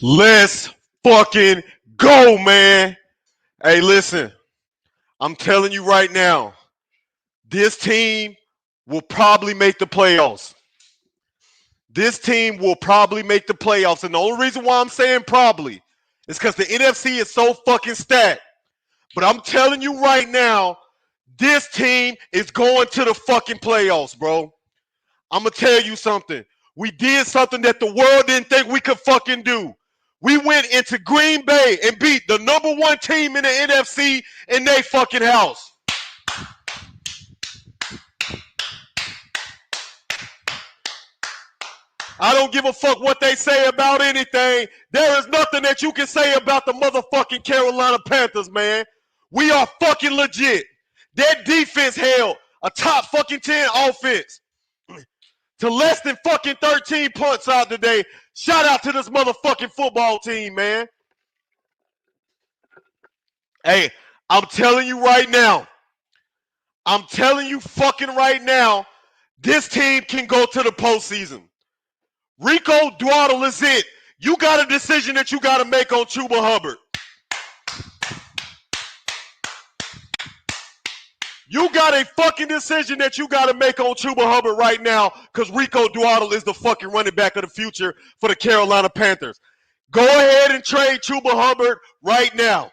Let's fucking go, man. Hey, listen, I'm telling you right now, this team will probably make the playoffs. This team will probably make the playoffs. And the only reason why I'm saying probably is because the NFC is so fucking stacked. But I'm telling you right now, this team is going to the fucking playoffs, bro. I'm going to tell you something. We did something that the world didn't think we could fucking do. We went into Green Bay and beat the number one team in the NFC in their fucking house. I don't give a fuck what they say about anything. There is nothing that you can say about the motherfucking Carolina Panthers, man. We are fucking legit. Their defense held a top fucking 10 offense to less than fucking 13 punts out today. Shout out to this motherfucking football team, man. Hey, I'm telling you right now. I'm telling you fucking right now, this team can go to the postseason. Rico Dwaddle is it. You got a decision that you got to make on Chuba Hubbard. You got a fucking decision that you got to make on Chuba Hubbard right now because Rico Dwaddle is the fucking running back of the future for the Carolina Panthers. Go ahead and trade Chuba Hubbard right now.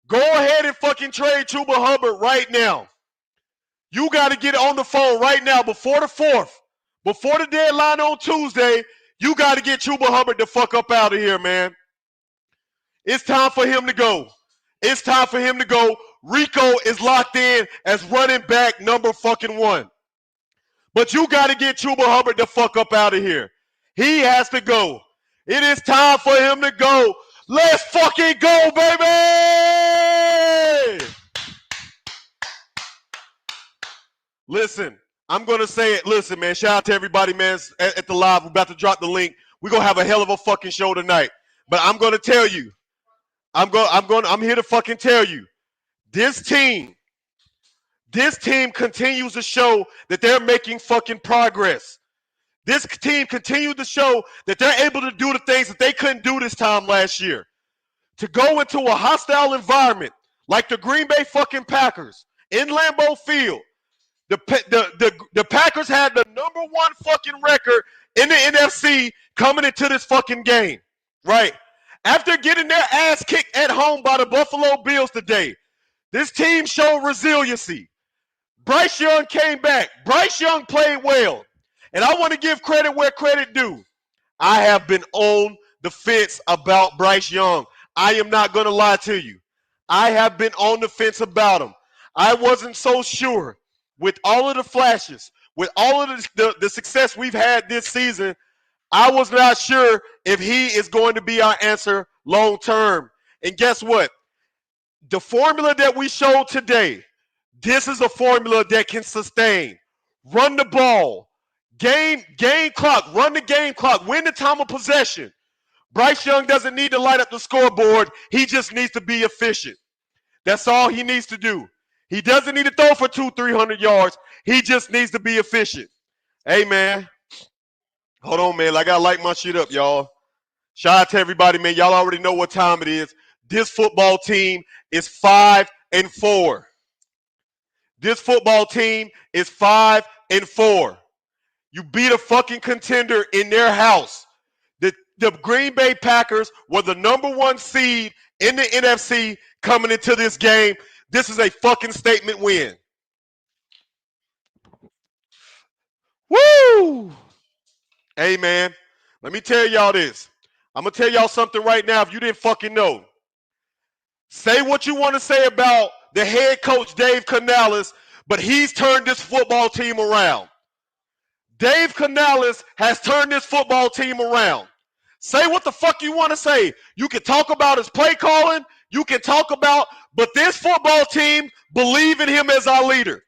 Go ahead and fucking trade Chuba Hubbard right now. You got to get on the phone right now before the 4th. Before the deadline on Tuesday, you got to get Chuba Hubbard the fuck up out of here, man. It's time for him to go. It's time for him to go. Rico is locked in as running back number fucking 1. But you got to get Chuba Hubbard the fuck up out of here. He has to go. It is time for him to go. Let's fucking go, baby! Listen, I'm going to say it. Listen, man, shout out to everybody, man, at the live. We're about to drop the link. We're going to have a hell of a fucking show tonight. But I'm going to tell you, I'm here to fucking tell you, this team continues to show that they're making fucking progress. This team continues to show that they're able to do the things that they couldn't do this time last year. To go into a hostile environment like the Green Bay fucking Packers in Lambeau Field. The Packers had the number 1 fucking record in the NFC coming into this fucking game, right? After getting their ass kicked at home by the Buffalo Bills today, this team showed resiliency. Bryce Young came back. Bryce Young played well. And I want to give credit where credit due. I have been on the fence about Bryce Young. I am not going to lie to you. I have been on the fence about him. I wasn't so sure. With all of the flashes, with all of the success we've had this season, I was not sure if he is going to be our answer long term. And guess what? The formula that we showed today, this is a formula that can sustain. Run the ball. Game clock. Run the game clock. Win the time of possession. Bryce Young doesn't need to light up the scoreboard. He just needs to be efficient. That's all he needs to do. He doesn't need to throw for 200-300 yards. He just needs to be efficient. Hey, man. Hold on, man. I got to light my shit up, y'all. Shout out to everybody, man. Y'all already know what time it is. This football team is 5-4. This football team is 5-4. You beat a fucking contender in their house. The Green Bay Packers were the number 1 seed in the NFC coming into this game. This is a fucking statement win. Woo! Hey, man, let me tell y'all this. I'm going to tell y'all something right now if you didn't fucking know. Say what you want to say about the head coach, Dave Canales, but he's turned this football team around. Dave Canales has turned this football team around. Say what the fuck you want to say. You can talk about his play calling. You can talk about, but this football team believe in him as our leader.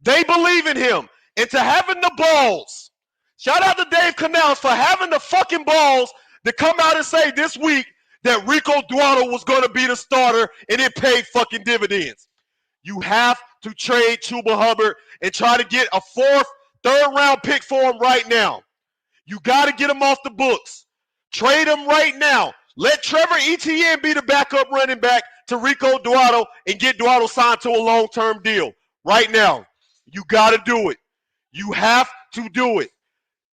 They believe in him. And to having the balls, shout out to Dave Canales for having the fucking balls to come out and say this week that Rico Dwaddle was going to be the starter and it paid fucking dividends. You have to trade Chuba Hubbard and try to get a 4th, 3rd round pick for him right now. You got to get him off the books. Trade him right now. Let Trevor Etienne be the backup running back to Rico Duato and get Duato signed to a long-term deal right now. You got to do it. You have to do it.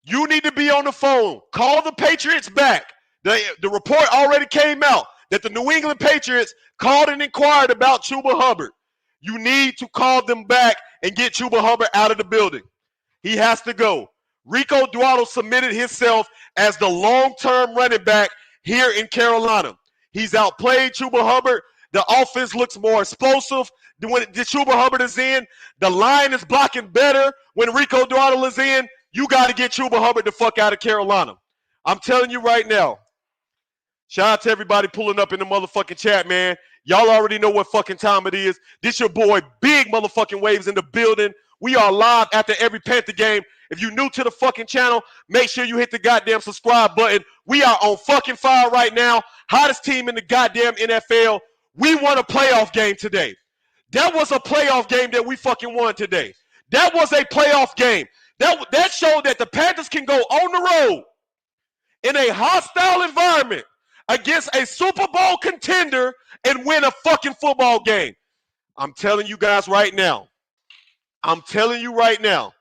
You need to be on the phone. Call the Patriots back. The report already came out that the New England Patriots called and inquired about Chuba Hubbard. You need to call them back and get Chuba Hubbard out of the building. He has to go. Rico Duato submitted himself as the long-term running back here in Carolina. He's outplayed Chuba Hubbard. The offense looks more explosive when Chuba Hubbard is in. The line is blocking better when Rico Duato is in. You got to get Chuba Hubbard the fuck out of Carolina. I'm telling you right now. Shout out to everybody pulling up in the motherfucking chat, man. Y'all already know what fucking time it is. This your boy, Big Motherfucking Waves in the building. We are live after every Panther game. If you're new to the fucking channel, make sure you hit the goddamn subscribe button. We are on fucking fire right now. Hottest team in the goddamn NFL. We won a playoff game today. That was a playoff game that we fucking won today. That was a playoff game. That showed that the Panthers can go on the road in a hostile environment against a Super Bowl contender and win a fucking football game. I'm telling you guys right now. I'm telling you right now.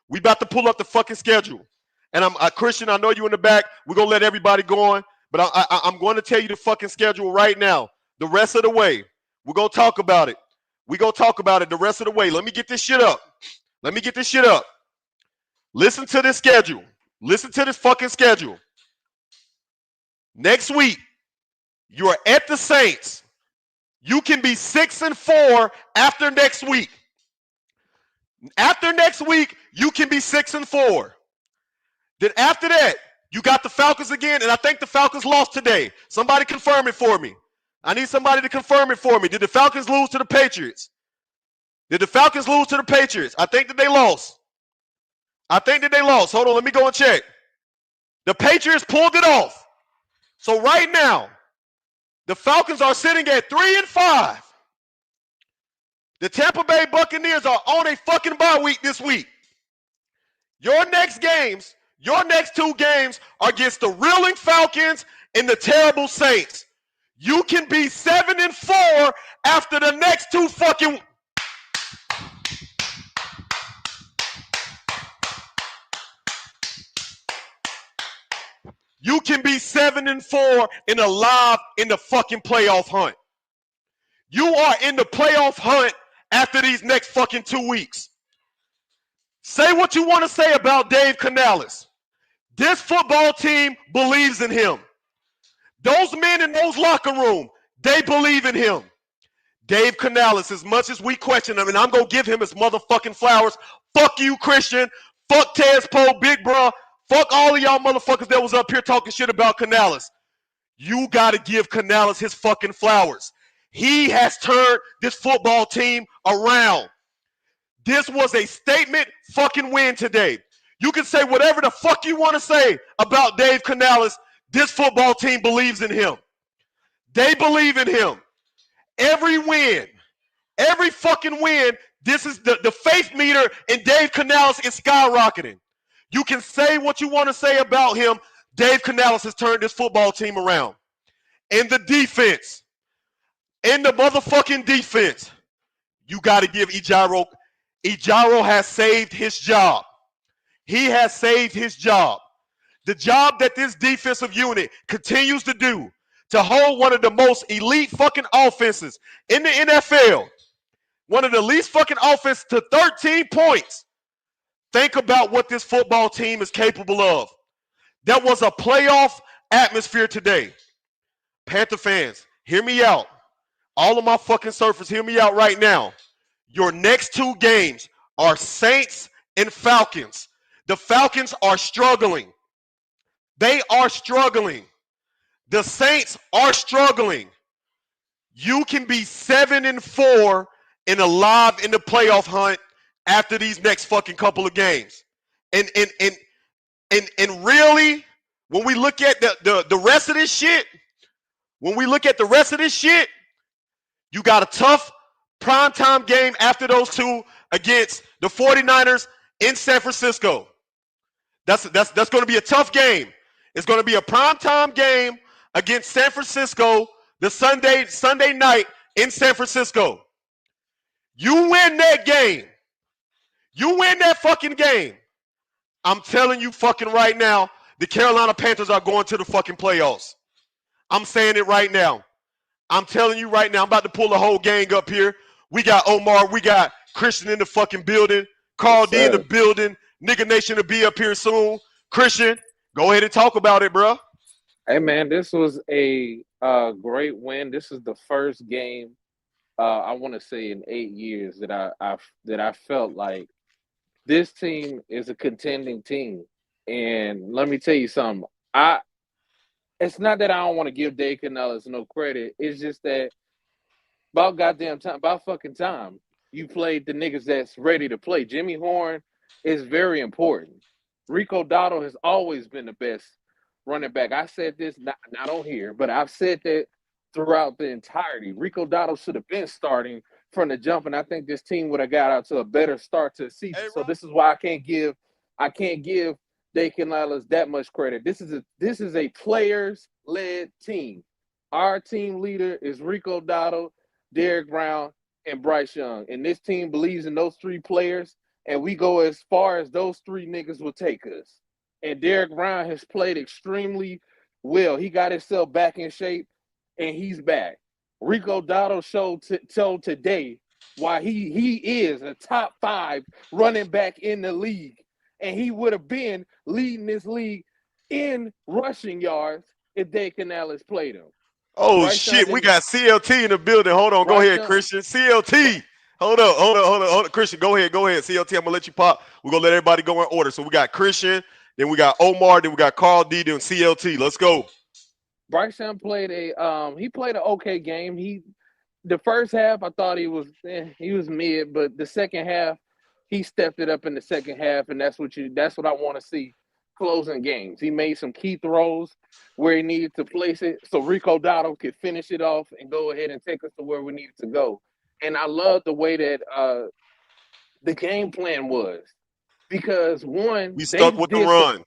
We about to pull up the fucking schedule. And Christian, I know you in the back. We're going to let everybody go on. But I'm going to tell you the fucking schedule right now. The rest of the way. We're going to talk about it. We're going to talk about it the rest of the way. Let me get this shit up. Let me get this shit up. Listen to this schedule. Listen to this fucking schedule. Next week, you are at the Saints. You can be 6-4 after next week. After next week, you can be 6-4. Then after that, you got the Falcons again, and I think the Falcons lost today. Somebody confirm it for me. I need somebody to confirm it for me. Did the Falcons lose to the Patriots? Did the Falcons lose to the Patriots? I think that they lost. I think that they lost. Hold on, let me go and check. The Patriots pulled it off. So right now, the Falcons are sitting at 3-5. The Tampa Bay Buccaneers are on a fucking bye week this week. Your next two games are against the reeling Falcons and the terrible Saints. You can be 7-4 after the next two fucking. You can be 7-4 and alive in the fucking playoff hunt. You are in the playoff hunt after these next fucking 2 weeks. Say what you want to say about Dave Canales. This football team believes in him. Those men in those locker room, they believe in him. Dave Canales, as much as we question him, and I'm going to give him his motherfucking flowers. Fuck you, Christian. Fuck Tez Poe, Big Bruh. Fuck all of y'all motherfuckers that was up here talking shit about Canales. You got to give Canales his fucking flowers. He has turned this football team around. This was a statement fucking win today. You can say whatever the fuck you want to say about Dave Canales. This football team believes in him. They believe in him. Every win, every fucking win, this is the faith meter in Dave Canales is skyrocketing. You can say what you want to say about him. Dave Canales has turned this football team around. In the defense, in the motherfucking defense, you got to give Ejiro. Ejiro has saved his job. He has saved his job. The job that this defensive unit continues to do to hold one of the most elite fucking offenses in the NFL, one of the least fucking offense to 13 points. Think about what this football team is capable of. That was a playoff atmosphere today. Panther fans, hear me out. All of my fucking surfers, hear me out right now. Your next two games are Saints and Falcons. The Falcons are struggling. They are struggling. The Saints are struggling. You can be 7-4 and alive in the playoff hunt after these next fucking couple of games. And really, when we look at the rest of this shit, you got a tough primetime game after those two against the 49ers in San Francisco. That's going to be a tough game. It's going to be a primetime game against San Francisco the Sunday night in San Francisco. You win that game. You win that fucking game. I'm telling you fucking right now, the Carolina Panthers are going to the fucking playoffs. I'm saying it right now. I'm telling you right now, I'm about to pull the whole gang up here. We got Omar, we got Christian in the fucking building, Yes, Carl D in the sir. building, Nigga Nation to be up here soon. Christian, go ahead and talk about it, bro. Hey man, this was a great win. This is the first game I want to say in 8 years that I felt like this team is a contending team. And let me tell you something. I It's not that I don't want to give Dave Canellis no credit. It's just that about goddamn time, about fucking time, you played the niggas that's ready to play. Jimmy Horn is very important. Rico Dotto has always been the best running back. I said this not on here, but I've said that throughout the entirety. Rico Dotto should have been starting from the jump, and I think this team would have got out to a better start to the season. Hey, So Rob. this is why I can't give Dakin Lyles that much credit. This is a players led team. Our team leader is Rico Dotto, Derek Brown, and Bryce Young. And this team believes in those three players, and we go as far as those three niggas will take us. And Derek Brown has played extremely well. He got himself back in shape, and he's back. Rico Dotto showed today why he is a top 5 running back in the league. And he would have been leading this league in rushing yards if Dave Canales played him. Oh Bryce Young shit, we didn't. got CLT in the building. Hold on, go Bryce ahead, Young. Christian. CLT. Hold up. Christian, go ahead. CLT, I'm gonna let you pop. We're gonna let everybody go in order. So we got Christian, then we got Omar, then we got Carl D, then CLT. Let's go. Bryce Young played an okay game. The first half I thought he was mid, but the second half he stepped it up in the second half, and that's what I want to see closing games. He made some key throws where he needed to place it, so Rico Dotto could finish it off and go ahead and take us to where we needed to go. And I love the way that the game plan was because one, We they stuck with the did run.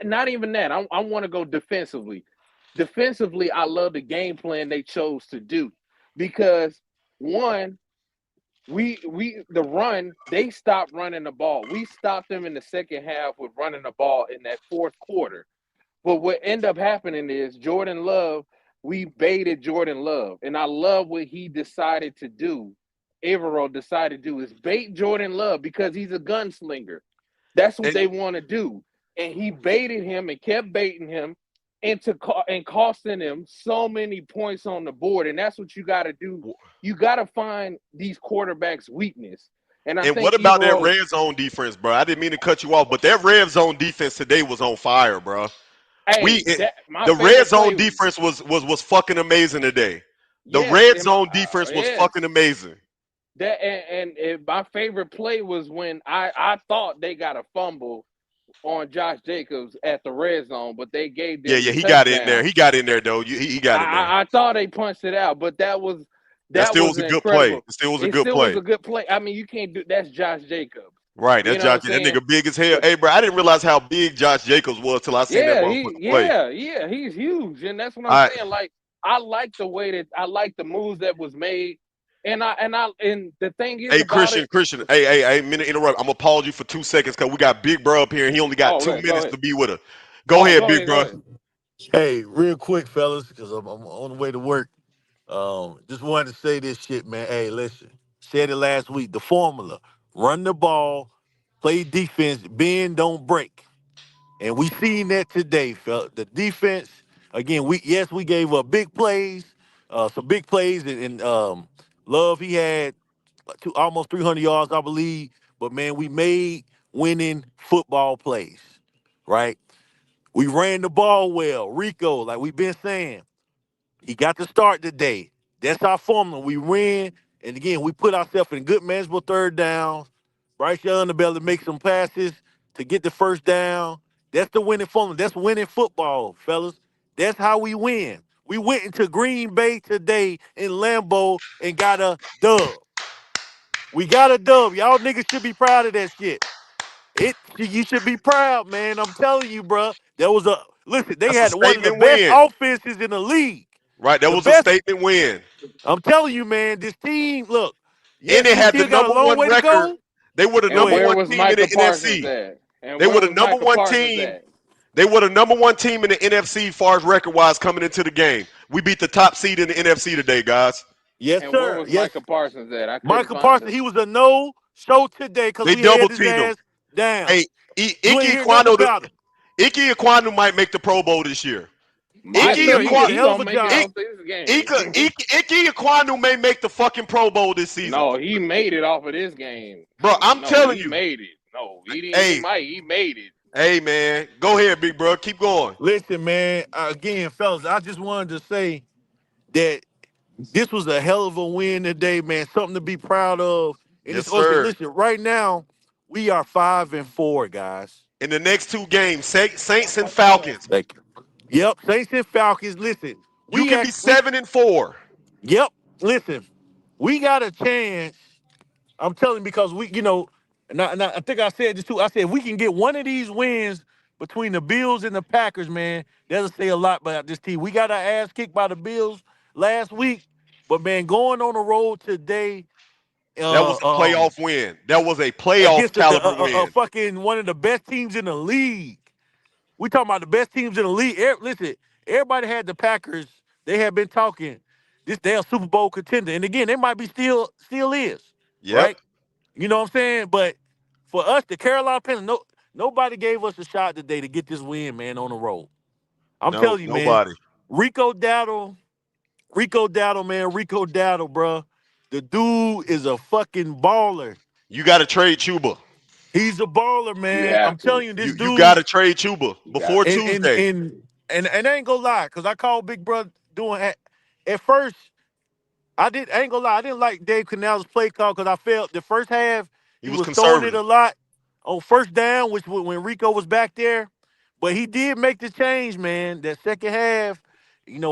not even that. I want to go defensively. Defensively, I love the game plan they chose to do because one, we the run, they stopped running the ball. We stopped them in the second half with running the ball in that fourth quarter. But what ended up happening is Jordan Love, we baited Jordan Love. And I love what he decided to do. Averill decided to do is bait Jordan Love because he's a gunslinger. That's what And, they want to do. And he baited him and kept baiting him and costing him so many points on the board. And that's what you got to do. You got to find these quarterbacks' weakness. And I and what think about that Evero, red zone defense, bro? I didn't mean to cut you off, but that red zone defense today was on fire, bro. We hey, that my the red favorite zone play. defense was fucking amazing today. The Yes, red and zone defense was fucking yes. amazing. That and my favorite play was when I thought they got a fumble on Josh Jacobs at the red zone, but they gave Yeah, them the yeah, he got in there. touchdown. He got in there though. He got in there. I thought they punched it out, but that was That that still was was a good play. incredible. It still was a It good still was play. a good play. I mean, you can't do that's Josh Jacobs. Right, You that's know what I'm Josh. That saying? nigga big as hell. But Hey, bro, I didn't realize how big Josh Jacobs was till I seen that yeah, motherfucker play. he's huge, and that's what I'm I saying. Like I like the way that I like the moves that was made, and the thing is Hey, about Christian, it. Christian. Hey, minute interrupt. I'm gonna pause you for 2 seconds because we got Big Bro up here and he only got Oh, two go minutes ahead. to be with us. Go Oh, ahead, Big go Bro. ahead. Hey, real quick, fellas, because I'm on the way to work. Just wanted to say this shit, man. Hey, listen, said it last week. The formula: run the ball, play defense, bend, don't break. And we seen that today, fella. The defense, again, we gave up big plays, some big plays, and Love he had almost 300 yards, I believe. But man, we made winning football plays, right? We ran the ball well. Rico, like we've been saying, he got to start today. That's our formula. We ran, and again, we put ourselves in good manageable third downs. Bryce Young to be able to make some passes to get the first down. That's the winning formula. That's winning football, fellas. That's how we win. We went into Green Bay today in Lambeau and got a dub. We got a dub. Y'all niggas should be proud of that shit. You should be proud, man. I'm telling you, bro. There was a Listen, they That's a had one of the statement best win. offenses in the league. Right, that The was a best. statement win. I'm telling you, man, this team, look, And yes, they we had the still got a number long one way to record. go. They were the Go And number where ahead. one was team in the Micah Parsons NFC. at? And They where were the was number Micah one Parsons team. at? They were the number one team in the NFC far as record wise coming into the game. We beat the top seed in the NFC today, guys. Yes, And where sir. was Yes. Micah Parsons at? I couldn't Michael find Parsons, him. he was a no show today because They we had double his teamed him. ass down. Hey, You Ike ain't hear nothing Ekwonu, about him. Ike Ekwonu might make the Pro Bowl this year. Ike Yes, Might sir. He Ekwonu, did a he hell of gonna a make it job. off this Ike, game. Ike Ekwonu may make the fucking Pro Bowl this season. No, he made it off of this game. Bro, I'm No, telling he you. made it. No, he didn't. He Hey, might. He made it. hey, man. Go ahead, big bro. Keep going. Listen, man, again, fellas, I just wanted to say that this was a hell of a win today, man. Something to be proud of. And Yes, it's okay. sir. Listen, right now, we are 5-4, guys. In the next two games, Saints and Falcons. Thank you. Yep, Saints and Falcons. Listen, You we can be actually, 7-4. yep, listen, we got a chance. I'm telling you because we, and I think I said this too. I said if we can get one of these wins between the Bills and the Packers, man, that'll say a lot about this team. We got our ass kicked by the Bills last week, but man, going on the road today, That was uh, a um, playoff win. That was a playoff against caliber win. fucking one of the best teams in the league. We talking about the best teams in the league. Listen, everybody had the Packers. They had been talking. They're a Super Bowl contender, and again, they might be still is Yep. right. You know what I'm saying? But for us, the Carolina Panthers, nobody gave us a shot today to get this win, man, on the road. I'm No, telling you, man. nobody. Rico Dowdle, man, Rico Dowdle, bro. The dude is a fucking baller. You got to trade Chuba. He's a baller, You man. I'm have to. telling you, this You got dude, to trade Chuba You got before to. and and Tuesday. and and I ain't gonna lie, cause I called Big Brother doing at first. I ain't gonna lie. I didn't like Dave Canal's play call because I felt the first half He he was was throwing it conservative. a lot on first down, which when Rico was back there. But he did make the change, man. That second half,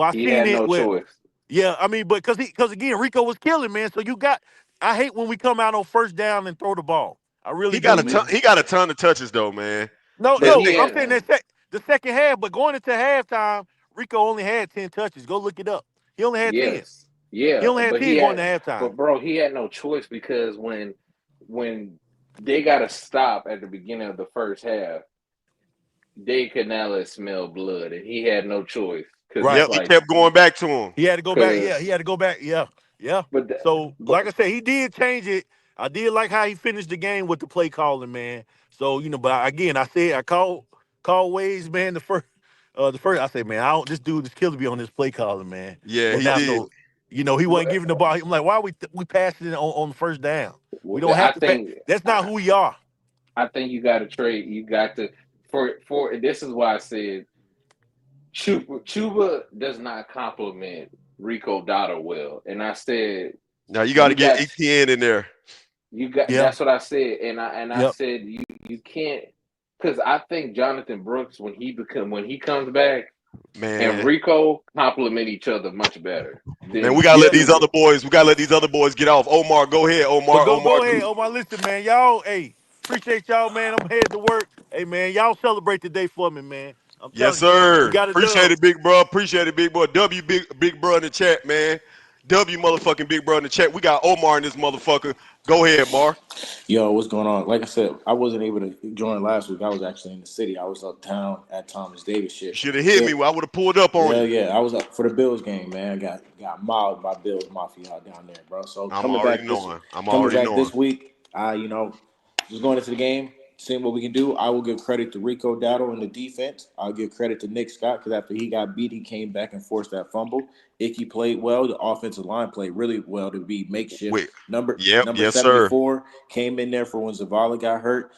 I He seen had it no with. choice. Yeah, I mean, but because again, Rico was killing, man. So I hate when we come out on first down and throw the ball. I really He do, got a hmm ton. man. He got a ton of touches though, man. No, But They, no, he they, I'm had. saying the second half, but going into halftime, Rico only had 10 touches. Go look it up. He only had 10. Yes. He Yeah. only had But he 10 going had. to halftime. But bro, he had no choice because when they got to stop at the beginning of the first half, Dave Canales smelled blood, and he had no choice because Right. it's yep. He like kept going back to him. He had to go back. Yeah, he because had to go back. Yeah, yeah. but So, but like I said, he did change it. I did like how he finished the game with the play calling, man. So, but again, I called Waves, man. The first I said, man, I don't. This dude is killing me on this play calling, man. Yeah, And he now, did. so he wasn't giving the ball. I'm like, why we passing it on the first down? We don't have I to pass. think That's not who we are. I think you got to trade. You got to for this is why I said Chuba does not compliment Rico Dotto well, and I said Now you got to you get got ETN in there. you got. Yeah. That's what I said, and I Yep. said you can't because I think Jonathan Brooks when he comes back and Man, Rico compliment each other much better man, than we gotta let Yeah. these Chuba. other boys. We gotta let these other boys get off. Omar, go ahead. But Omar, go Omar, go ahead. Oh my listen, man. Y'all, hey, appreciate y'all, man. I'm headed to work. Hey man, y'all celebrate the day for me, man. I'm yes, telling you, we sir. got a Appreciate dub. it, big bro. Appreciate it, big boy. W big bro in the chat, man. W motherfucking big bro in the chat. We got Omar in this motherfucker. Go ahead, Mar. Yo, what's going on? Like I said, I wasn't able to join last week. I was actually in the city. I was uptown at Thomas Davis You shit. should have hit Yeah, me. I would have pulled up on yeah, you. yeah. I was up for the Bills game, man. I got mobbed by Bills Mafia out down there, bro. So I'm already knowing. I'm coming already back knowing. this week, just going into the game, seeing what we can do. I will give credit to Rico Dowdle in the defense. I'll give credit to Nick Scott because after he got beat, he came back and forced that fumble. Icky played well. The offensive line played really well to be makeshift. Wait. Number Yep. number Yes, sir. 74 came in there for when Zavala got hurt.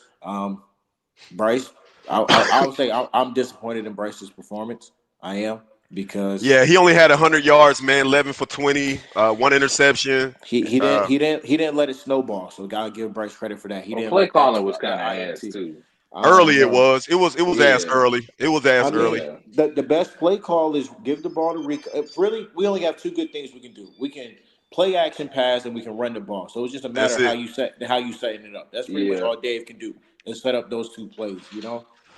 Bryce, I would say I'm disappointed in Bryce's performance. I am because Yeah, he only had 100 yards, man. 11 for 20, one interception. Uh, he didn't let it snowball. So gotta give Bryce credit for that. He Well, didn't play let that calling was kind that of ass INT. too. early it Bro. was. It was asked Yeah, early. It was asked I early. mean, yeah, the best play call is give the ball to Rico. Really, we only have two good things we can do. We can play action pass and we can run the ball. So it's just a matter That's of it. how you setting it up. That's pretty much yeah. all Dave can do is set up those two plays.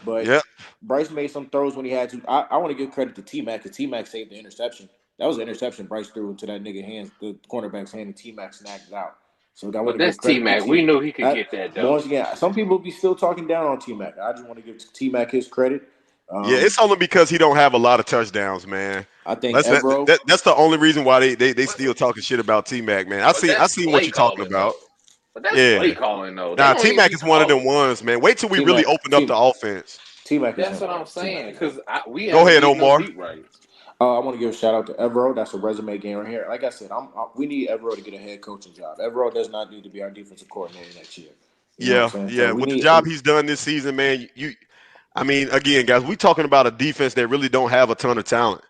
But Yep. Bryce made some throws when he had to. I want to give credit to T Mac because T Mac saved the interception. That was an interception Bryce threw into that nigga hands, the cornerback's hand, and T Mac snagged it out. So I want But to give that's T credit to Mac. T. We knew he could But get that though. once again, some people be still talking down on T Mac. I just want to give T Mac his credit. Yeah, it's only because he don't have a lot of touchdowns, man. I think That's that, Evero. that's the only reason why they But, still talking shit about T Mac, man. but I that's seen what play you're talking calling about. though. But that's play Yeah. calling though. They Nah, don't T even Mac be is one of them calling. ones, man. Wait till we T really Mac. open up the offense. T Mac is That's him, what I'm bro. T Mac saying. is him. Because we Go haven't ahead, did no Omar. beat writes. I want to give a shout out to Evero. That's a resume game right here. Like I said, we need Evero to get a head coaching job. Evero does not need to be our defensive coordinator next year. You know what I'm Yeah, saying? So yeah. we With the need. job he's done this season, man, I mean, again, guys, we talking about a defense that really don't have a ton of talent.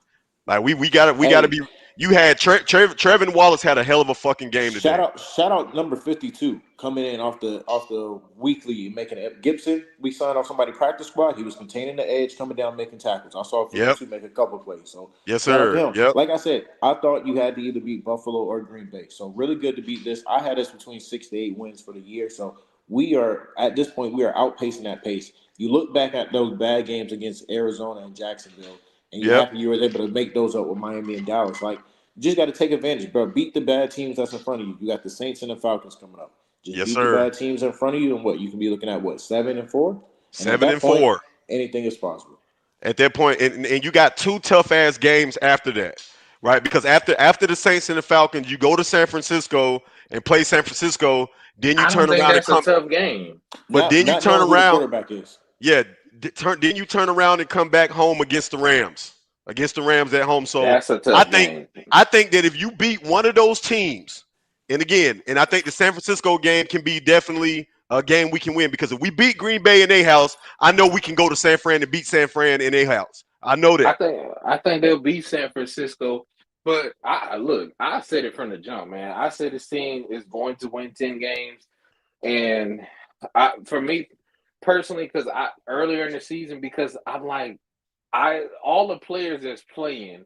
Like we got to Hey, be. You had Trevin Wallace had a hell of a fucking game today. shout out number 52 coming in off the weekly making it. Gibson. We signed off somebody practice squad. He was containing the edge, coming down making tackles. I saw Yep. 52 make a couple plays. So Yes, shout out to sir. him. Yep. Like I said, I thought you had to either beat Buffalo or Green Bay. So really good to beat this. I had us between 6 to 8 wins for the year. So we are at this point we are outpacing that pace. You look back at those bad games against Arizona and Jacksonville, and you're Yep. happy you were able to make those up with Miami and Dallas. Like you just got to take advantage, bro. Beat the bad teams that's in front of you. You got the Saints and the Falcons coming up. Just Yes, beat the sir. bad teams in front of you, and what you can be looking at, what 7-4, and at Seven that and point, four. anything is possible. At that point, and you got two tough ass games after that, right? Because after the Saints and the Falcons, you go to San Francisco and play San Francisco. Then you I don't turn think around and that's a come, tough game. but then you Not turn knowing who the around. quarterback is. Yeah, then you turn around and come back home against the Rams. Against the Rams at home. So That's a I tough think game. I think that if you beat one of those teams, and I think the San Francisco game can be definitely a game we can win because if we beat Green Bay in their house, I know we can go to San Fran and beat San Fran in their house. I know that. I think they'll beat San Francisco. But I look, I said it from the jump, man. I said this team is going to win 10 games. And for me personally, because I earlier in the season, because I'm like, all the players that's playing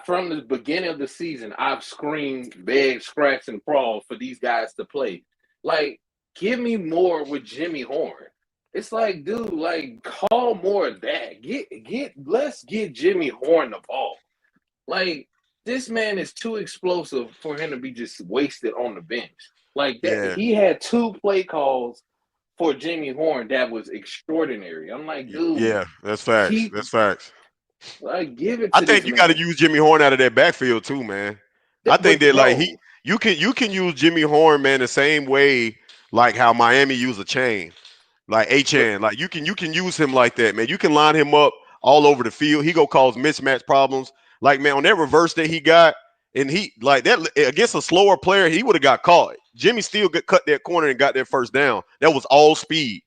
from the beginning of the season, I've screamed, beg, scratch, and crawl for these guys to play. Like, give me more with Jimmy Horn. It's like, dude, like, call more of that. Let's get Jimmy Horn the ball. Like, this man is too explosive for him to be just wasted on the bench. Like that, Yeah. he had two play calls for Jimmy Horn that was extraordinary. I'm like, dude, Yeah, that's facts. keep That's facts. like give it I to think this you got to man. use Jimmy Horn out of that backfield too, man. I think But that like bro, you can use Jimmy Horn, man, the same way like how Miami used a chain, like a but chain. Like you can use him like that, man. You can line him up all over the field. He go cause mismatch problems. Like man, on that reverse that he got, and he like that against a slower player, he would have got caught. Jimmy still cut that corner and got that first down. That was all speed.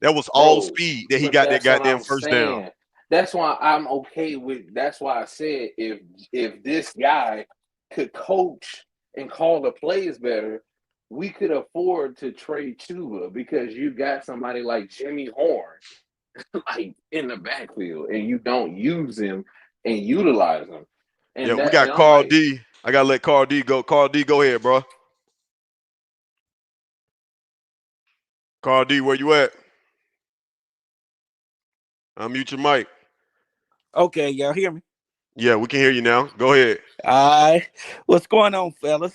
That was all bro, speed that he but got that that's what goddamn I'm first down. saying. That's why I'm okay with. That's why I said if this guy could coach and call the plays better, we could afford to trade Chuba because you got somebody like Jimmy Horn like in the backfield and you don't use him and utilize him. Yeah, And we that and got I'm Carl like, D. I gotta let Carl D go. Carl D, go ahead, bro. Carl D, where you at? Unmute your mic. Okay, y'all hear me? Yeah, we can hear you now. Go ahead. All right. What's going on, fellas?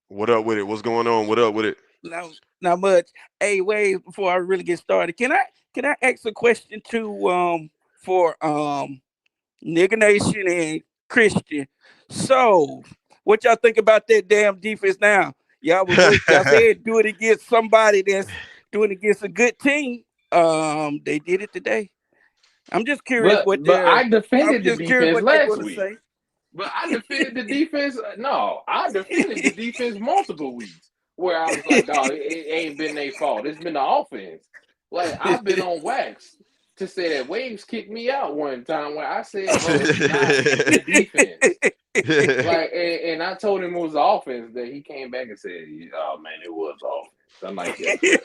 What up with it? What's going on? What up with it? Not much. Hey, wait, before I really get started, can I ask a question to for Nigga Nation and Christian? So, what y'all think about that damn defense now? Y'all said do it against somebody that's doing it against a good team. They did it today. I'm just curious what but I I'm defended the just curious defense what they're last gonna week. say. But I defended the defense. No, I defended the defense multiple weeks where I was like, dog, it ain't been their fault. It's been the offense. Like, I've been on wax to say that Waves kicked me out one time where I said, bro, it's not the defense. Like, and I told him it was the offense that he came back and said, oh, man, it was offense. I'm like, yes, sir.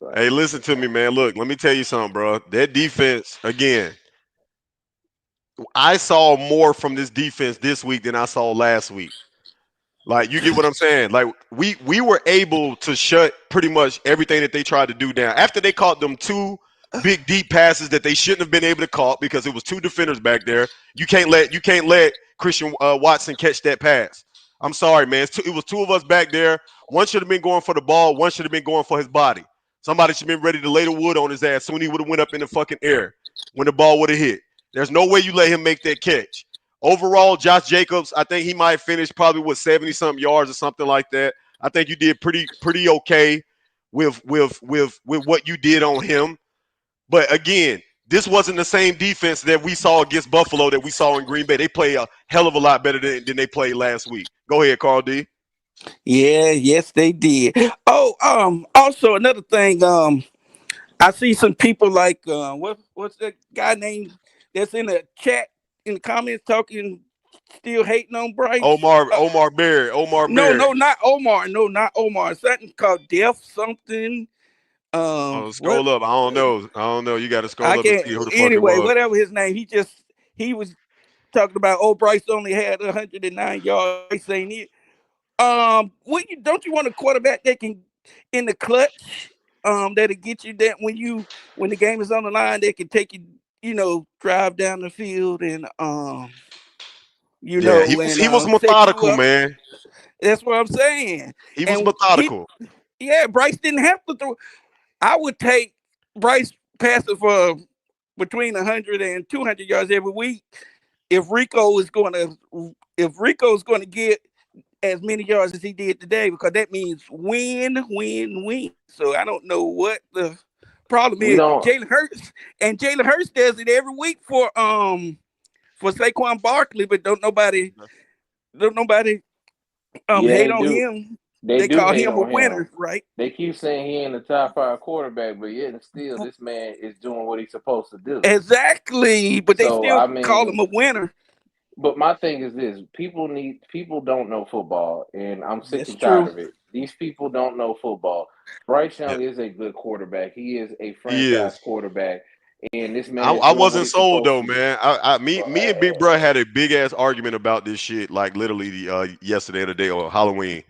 Like, Hey, listen to me, man. Look, let me tell you something, bro. That defense, again, I saw more from this defense this week than I saw last week. Like, you get what I'm saying? Like, we were able to shut pretty much everything that they tried to do down. After they caught them two big deep passes that they shouldn't have been able to caught because it was two defenders back there. You can't let Christian Watson catch that pass. I'm sorry, man. It was two of us back there. One should have been going for the ball. One should have been going for his body. Somebody should have been ready to lay the wood on his ass soon. He would have went up in the fucking air when the ball would have hit. There's no way you let him make that catch. Overall, Josh Jacobs, I think he might finish probably with 70-something yards or something like that. I think you did pretty okay with what you did on him. But again, this wasn't the same defense that we saw against Buffalo that we saw in Green Bay. They play a hell of a lot better than they played last week. Go ahead, Carl D. Yeah, yes, they did. Oh, also another thing, I see some people like what's that guy named that's in the chat in the comments talking, still hating on Bryce. Omar Barrett. Omar No, Barrett. no, not Omar. No, not Omar. Something called Deaf something. Oh, What scroll up. I don't know. I don't know. You got to I scroll up and can't. see who the fuck it Anyway, was. whatever his name, he was talking about. Oh, Bryce only had 109 yards. Bryce ain't it. Don't you want a quarterback that can in the clutch? That'll get you that when the game is on the line, they can take you, drive down the field and Yeah, he was set you methodical, up. man. That's what I'm saying. He was And methodical. Bryce didn't have to throw. I would take Bryce passing for between 100 and 200 yards every week if Rico's going to get as many yards as he did today, because that means win, win, win. So I don't know what the problem We is. don't. Jalen Hurts does it every week for Saquon Barkley, but don't nobody Yeah, hate they on do. him. They They do call hate him a on him. winner, right? They keep saying he ain't the top 5 quarterback, but yet and still, this man is doing what he's supposed to do. Exactly, but they So still I call him mean, a winner. but my thing is this: people don't know football, and I'm sick That's and tired true. of it. These people don't know football. Bryce Yeah, Young is a good quarterback. He is a he franchise is. quarterback, and this man is I doing what wasn't he's sold supposed though, to do. man. Me and Big Bro had a big ass argument about this shit, like literally yesterday or the day or Halloween.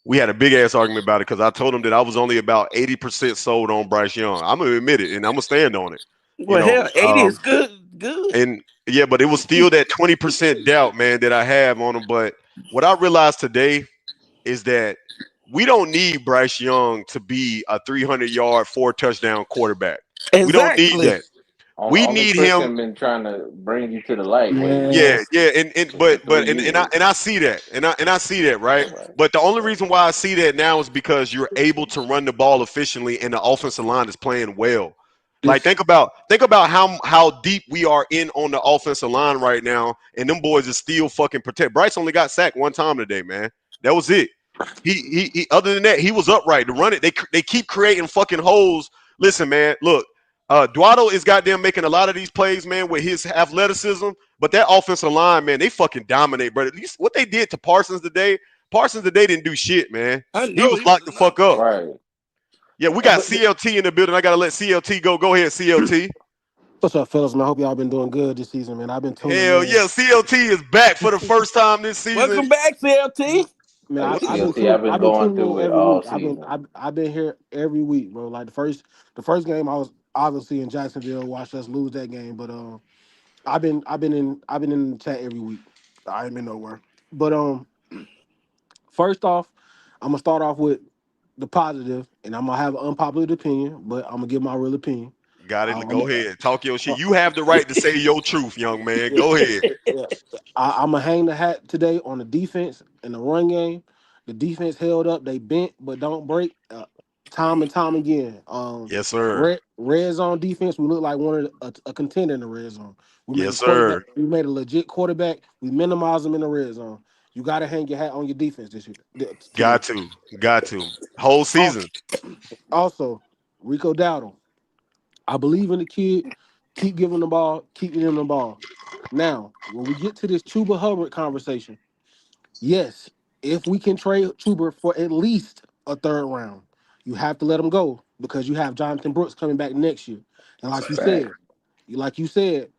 We had a big ass argument about it because I told him that I was only about 80% sold on Bryce Young. I'm gonna admit it, and I'm gonna stand on it. You Well, know, hell, 80 is good. Good. and yeah, but it was still that 20% doubt, man, that I have on him. But what I realized today is that we don't need Bryce Young to be a 300-yard, 4 touchdown quarterback. We don't need Exactly. that. We Only need him. Christian been trying to bring you to the light, Wavy, Yeah, Man, yeah, and for but three and I years. and I see that, and I see that, right? Right. But the only reason why I see that now is because you're able to run the ball efficiently, and the offensive line is playing well. Like this think about how deep we are in on the offensive line right now, and them boys is still fucking protect. Bryce only got sacked one time today, man. That was it. He other than that, he was upright to run it. They keep creating fucking holes. Listen, man, look, Duato is goddamn making a lot of these plays, man, with his athleticism. But that offensive line, man, they fucking dominate, bro. At least what they did to Parsons today didn't do shit, man. I He know was he was locked the fuck up. nothing. Right. Yeah, we got But CLT in the building. I gotta let CLT go. Go ahead, CLT. what's up, fellas? Man, I hope y'all been doing good this season, man. I've been tuning Hell in. yeah, CLT is back for the first time this season. Welcome back, CLT. Man, hey, I've been CLT, I've been I've been going tuning in through it every all week. season. I've been here every week, bro. Like the first game, I was obviously in Jacksonville, watched us lose that game, but I've been in the chat every week. I ain't been nowhere. But first off, I'm gonna start off with the positive, and I'm gonna have an unpopular opinion, but I'm gonna give my real opinion. Got it. I'm Go ahead. Talk your uh, shit. You have the right to say your truth, young man. yeah, Go ahead. yeah. I'm gonna hang the hat today on the defense and the run game. The defense held up. They bent but don't break. Time and time again. Yes, sir. Red zone defense. We look like one of a contender in the red zone. We made a Yes, quarterback. sir. We made a legit quarterback. We minimized them in the red zone. You got to hang your hat on your defense this year. Today. Got to. Got to. Whole Al- season. Also, Rico Dowdle. I believe in the kid. Keep giving the ball. Keep giving him the ball. Now, when we get to this Chuba Hubbard conversation, yes, if we can trade Chuba for at least a third round, you have to let him go because you have Jonathan Brooks coming back next year. And That's a like you fact. said,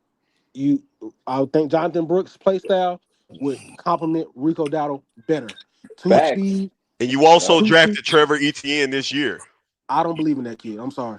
you I would think Jonathan Brooks' play style would complement Rico Dowdle better. Two Facts. speed, And you also Yep. two speed. drafted Trevor Etienne this year. I don't believe in that kid. I'm sorry.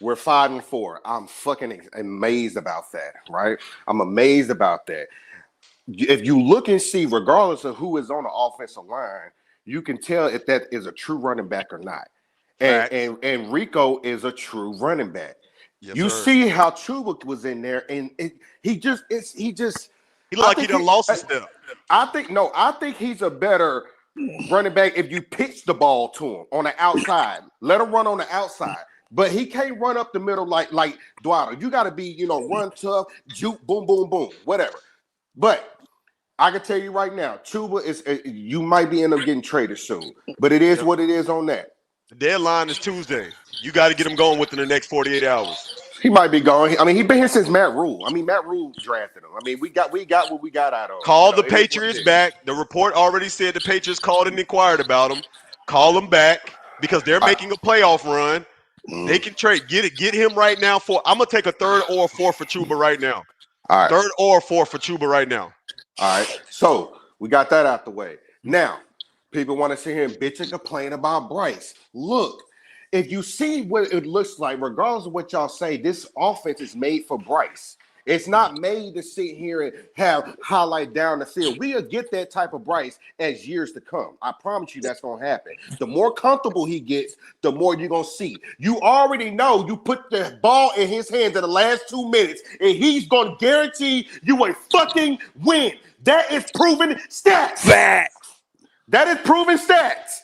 We're 5-4. I'm fucking amazed about that, right? I'm amazed about that. If you look and see, regardless of who is on the offensive line, you can tell if that is a true running back or not. And Facts. Rico is a true running back. Yes, You sir. see how Chuba was in there, and he just. He I like he think done lost a step. I think he's a better running back if you pitch the ball to him on the outside. Let him run on the outside. But he can't run up the middle like Dwaddle. You got to be, run tough, juke, boom, boom, boom, whatever. But I can tell you right now, Chuba is you might be end up getting traded soon. But it is Yep. what it is on that. The deadline is Tuesday. You got to get him going within the next 48 hours. He might be going. I mean, he's been here since Matt Rule. I mean, Matt Rule drafted him. I mean, we got what we got out of him. Call the It is what it Patriots is. back. The report already said the Patriots called and inquired about him. Call them back because they're making a playoff run. They can trade. Get him right now for. I'm gonna take a third or a fourth for Chuba right now. All right. Third or a fourth for Chuba right now. All right. So we got that out the way. Now, people want to sit here and bitch and complain about Bryce. Look, if you see what it looks like, regardless of what y'all say, this offense is made for Bryce. It's not made to sit here and have highlight down the field. We'll get that type of Bryce as years to come. I promise you that's going to happen. The more comfortable he gets, the more you're going to see. You already know you put the ball in his hands in the last 2 minutes, and he's going to guarantee you a fucking win. That is proven stats. Facts. That is proven stats.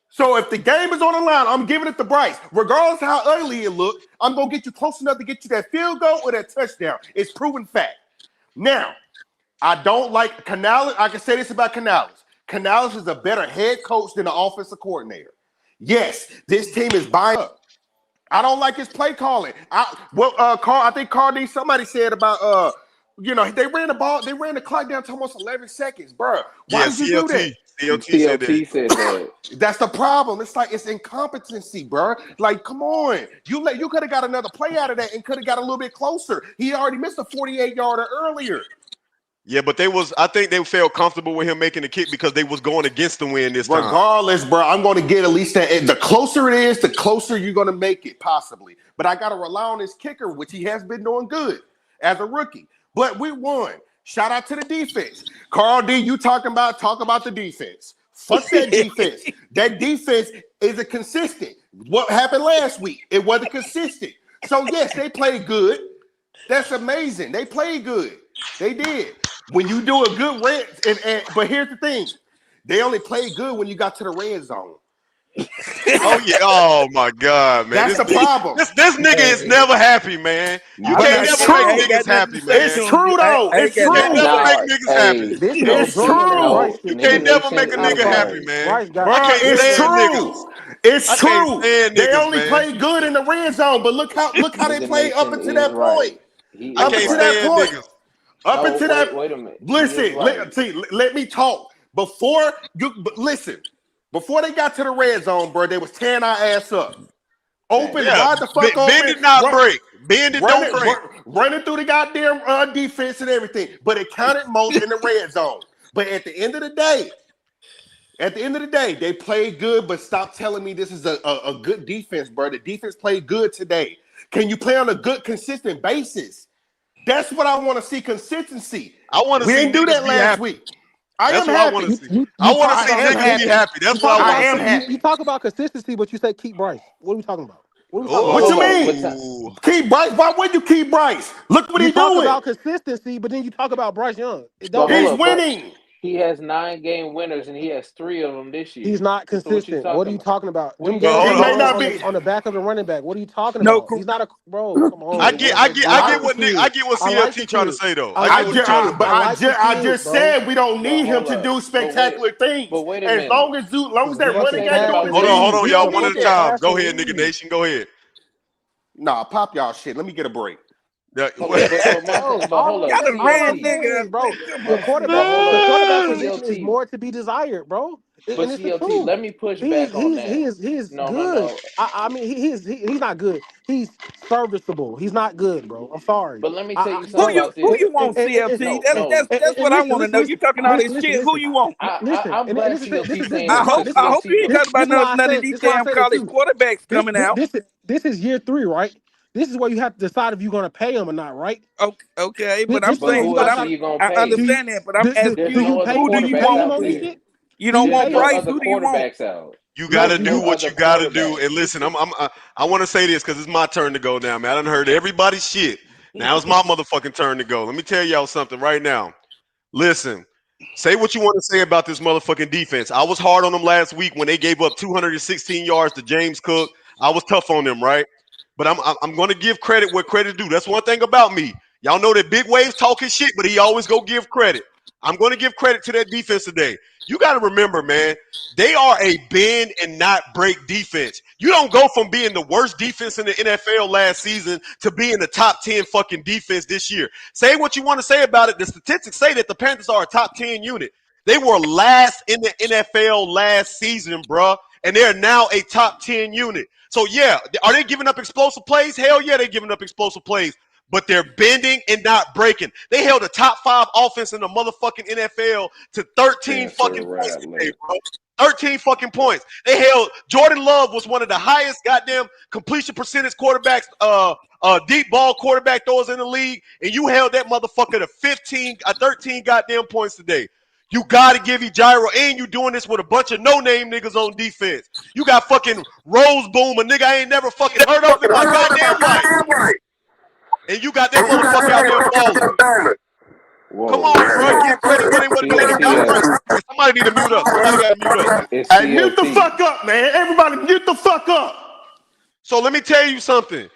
So if the game is on the line, I'm giving it to Bryce. Regardless of how ugly it looked, I'm going to get you close enough to get you that field goal or that touchdown. It's proven fact. Now, I don't like Canales. I can say this about Canales. Canales is a better head coach than the offensive coordinator. Yes, this team is buying up. I don't like his play calling. Carl, I think Carl D, somebody said about they ran the clock down to almost 11 seconds, bro. Why did you do that? CLT said that. That's the problem. It's like it's incompetency, bro. Like, come on. You could have got another play out of that and could have got a little bit closer. He already missed a 48-yarder earlier. Yeah, but I think they felt comfortable with him making the kick because they was going against the win this time. Regardless, bro, I'm going to get at least that. The closer it is, the closer you're going to make it, possibly. But I got to rely on his kicker, which he has been doing good as a rookie. But we won. Shout out to the defense. Carl D, you talk about the defense. Fuck that defense. That defense isn't consistent. What happened last week? It wasn't consistent. So, yes, they played good. That's amazing. They played good. They did. When you do a good but here's the thing. They only played good when you got to the red zone. Oh yeah! Oh my God, man! That's the problem. This nigga is never happy, man. You can't never make niggas happy, man. It's true though. It's true. You can't never make niggas happy. It's true. You can't never make a nigga happy, man. I can't It's stand true. niggas. It's I true. can't stand They niggas, only man. played good in the red zone, but look how they played up until that point. I can't stand niggas. Up until that. Wait a minute. Listen, let me talk. Before they got to the red zone, bro, they was tearing our ass up. Open, wide the fuck open. Bend it, not break. Bend it, don't break. Running through the goddamn defense and everything. But it counted most in the red zone. But at the end of the day, they played good, but stop telling me this is a good defense, bro. The defense played good today. Can you play on a good, consistent basis? That's what I want to see, consistency. I want to see. We didn't do that last week. I am happy. I want to see. I want to see niggas be happy. That's what I want to see. You talk about consistency, but you say keep Bryce. What are we talking about? What you mean? Keep Bryce? Why would you keep Bryce? Look what he's doing. You talk about consistency, but then you talk about Bryce Young. He's winning. He has 9 game winners, and he has 3 of them this year. He's not consistent. What are you talking about? He may not be on the back of the running back. What are you talking about? He's not a bro. Come on. I get what CLT trying to say though. I just said we don't need him to do spectacular things. But wait a as minute. long as that running game doing Hold on, y'all. One at a time. Go ahead, nigga nation. Go ahead. Nah, pop y'all shit. Let me get a break. But hold up. Bro. The quarterback position is more to be desired, bro. But CLT, let me push back on that. He is good. No. I mean, he's not good. He's serviceable. He's not good, bro. I'm sorry. But let me tell you something about this. Who you want, CLT? That's what I want to know. You talking all this shit. Who you want? I'm glad CLT saying I hope you ain't talking about none of these damn college quarterbacks coming out. This is year 3, right? This is where you have to decide if you're going to pay him or not, right? Okay, but I'm saying, I understand that, but I'm asking you, who do you want on this shit? You don't There's want no Bryce. other Who do you want? quarterbacks out. You No, gotta There's you do no do. what other you gotta do. quarterbacks. And listen, I want to say this because it's my turn to go now, man. I done heard everybody's shit. Now it's my motherfucking turn to go. Let me tell y'all something right now. Listen, say what you want to say about this motherfucking defense. I was hard on them last week when they gave up 216 yards to James Cook. I was tough on them, right? But I'm going to give credit where credit due. That's one thing about me. Y'all know that Big Wave's talking shit, but he always go give credit. I'm going to give credit to that defense today. You got to remember, man, they are a bend and not break defense. You don't go from being the worst defense in the NFL last season to being the top 10 fucking defense this year. Say what you want to say about it. The statistics say that the Panthers are a top 10 unit. They were last in the NFL last season, bruh, and they're now a top 10 unit. So, yeah, are they giving up explosive plays? Hell yeah, they're giving up explosive plays. But they're bending and not breaking. They held a top 5 offense in the motherfucking NFL to 13 Spencer fucking points today, Rattler. bro. 13 fucking points. They held Jordan Love was one of the highest goddamn completion percentage quarterbacks, deep ball quarterback throwers in the league, and you held that motherfucker to 13 goddamn points today. You gotta give you gyro, and you doing this with a bunch of no-name niggas on defense. You got fucking Rose Boom, a nigga I ain't never fucking heard of in my goddamn life. And you got that motherfucker out there balling. Come Whoa, on, bro. Give credit where they got CLT. right. Hey, somebody need to mute up. Somebody got to mute up. It's Hey, mute the CLT. fuck up, man. Everybody mute the fuck up. So let me tell you something.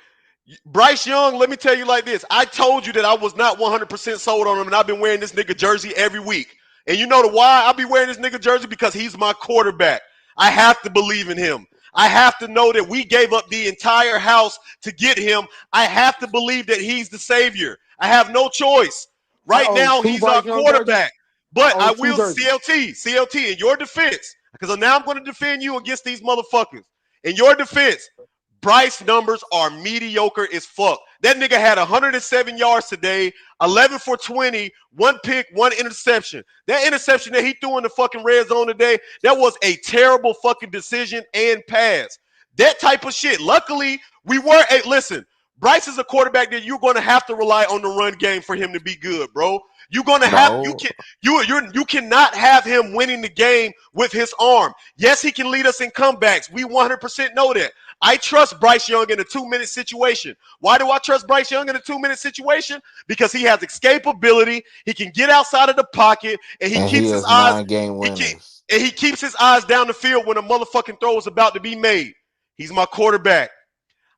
Bryce Young, let me tell you like this. I told you that I was not 100% sold on him, and I've been wearing this nigga jersey every week. And you know the why I be wearing this nigga jersey? Because he's my quarterback. I have to believe in him. I have to know that we gave up the entire house to get him. I have to believe that he's the savior. I have no choice. I Right own now, 2 he's our Bryce Young jerseys. quarterback. I But I own 2 will jerseys. CLT in your defense, because now I'm going to defend you against these motherfuckers. In your defense, Bryce numbers are mediocre as fuck. That nigga had 107 yards today, 11 for 20, 1 pick, 1 interception. That interception that he threw in the fucking red zone today, that was a terrible fucking decision and pass. That type of shit. Luckily, listen, Bryce is a quarterback that you're going to have to rely on the run game for him to be good, bro. You're going to have No, you cannot have him winning the game with his arm. Yes, he can lead us in comebacks. We 100% know that. I trust Bryce Young in a 2-minute situation. Why do I trust Bryce Young in a 2-minute situation? Because he has escapability. He can get outside of the pocket, and and he has 9 game winners. he keeps his eyes down the field when a motherfucking throw is about to be made. He's my quarterback.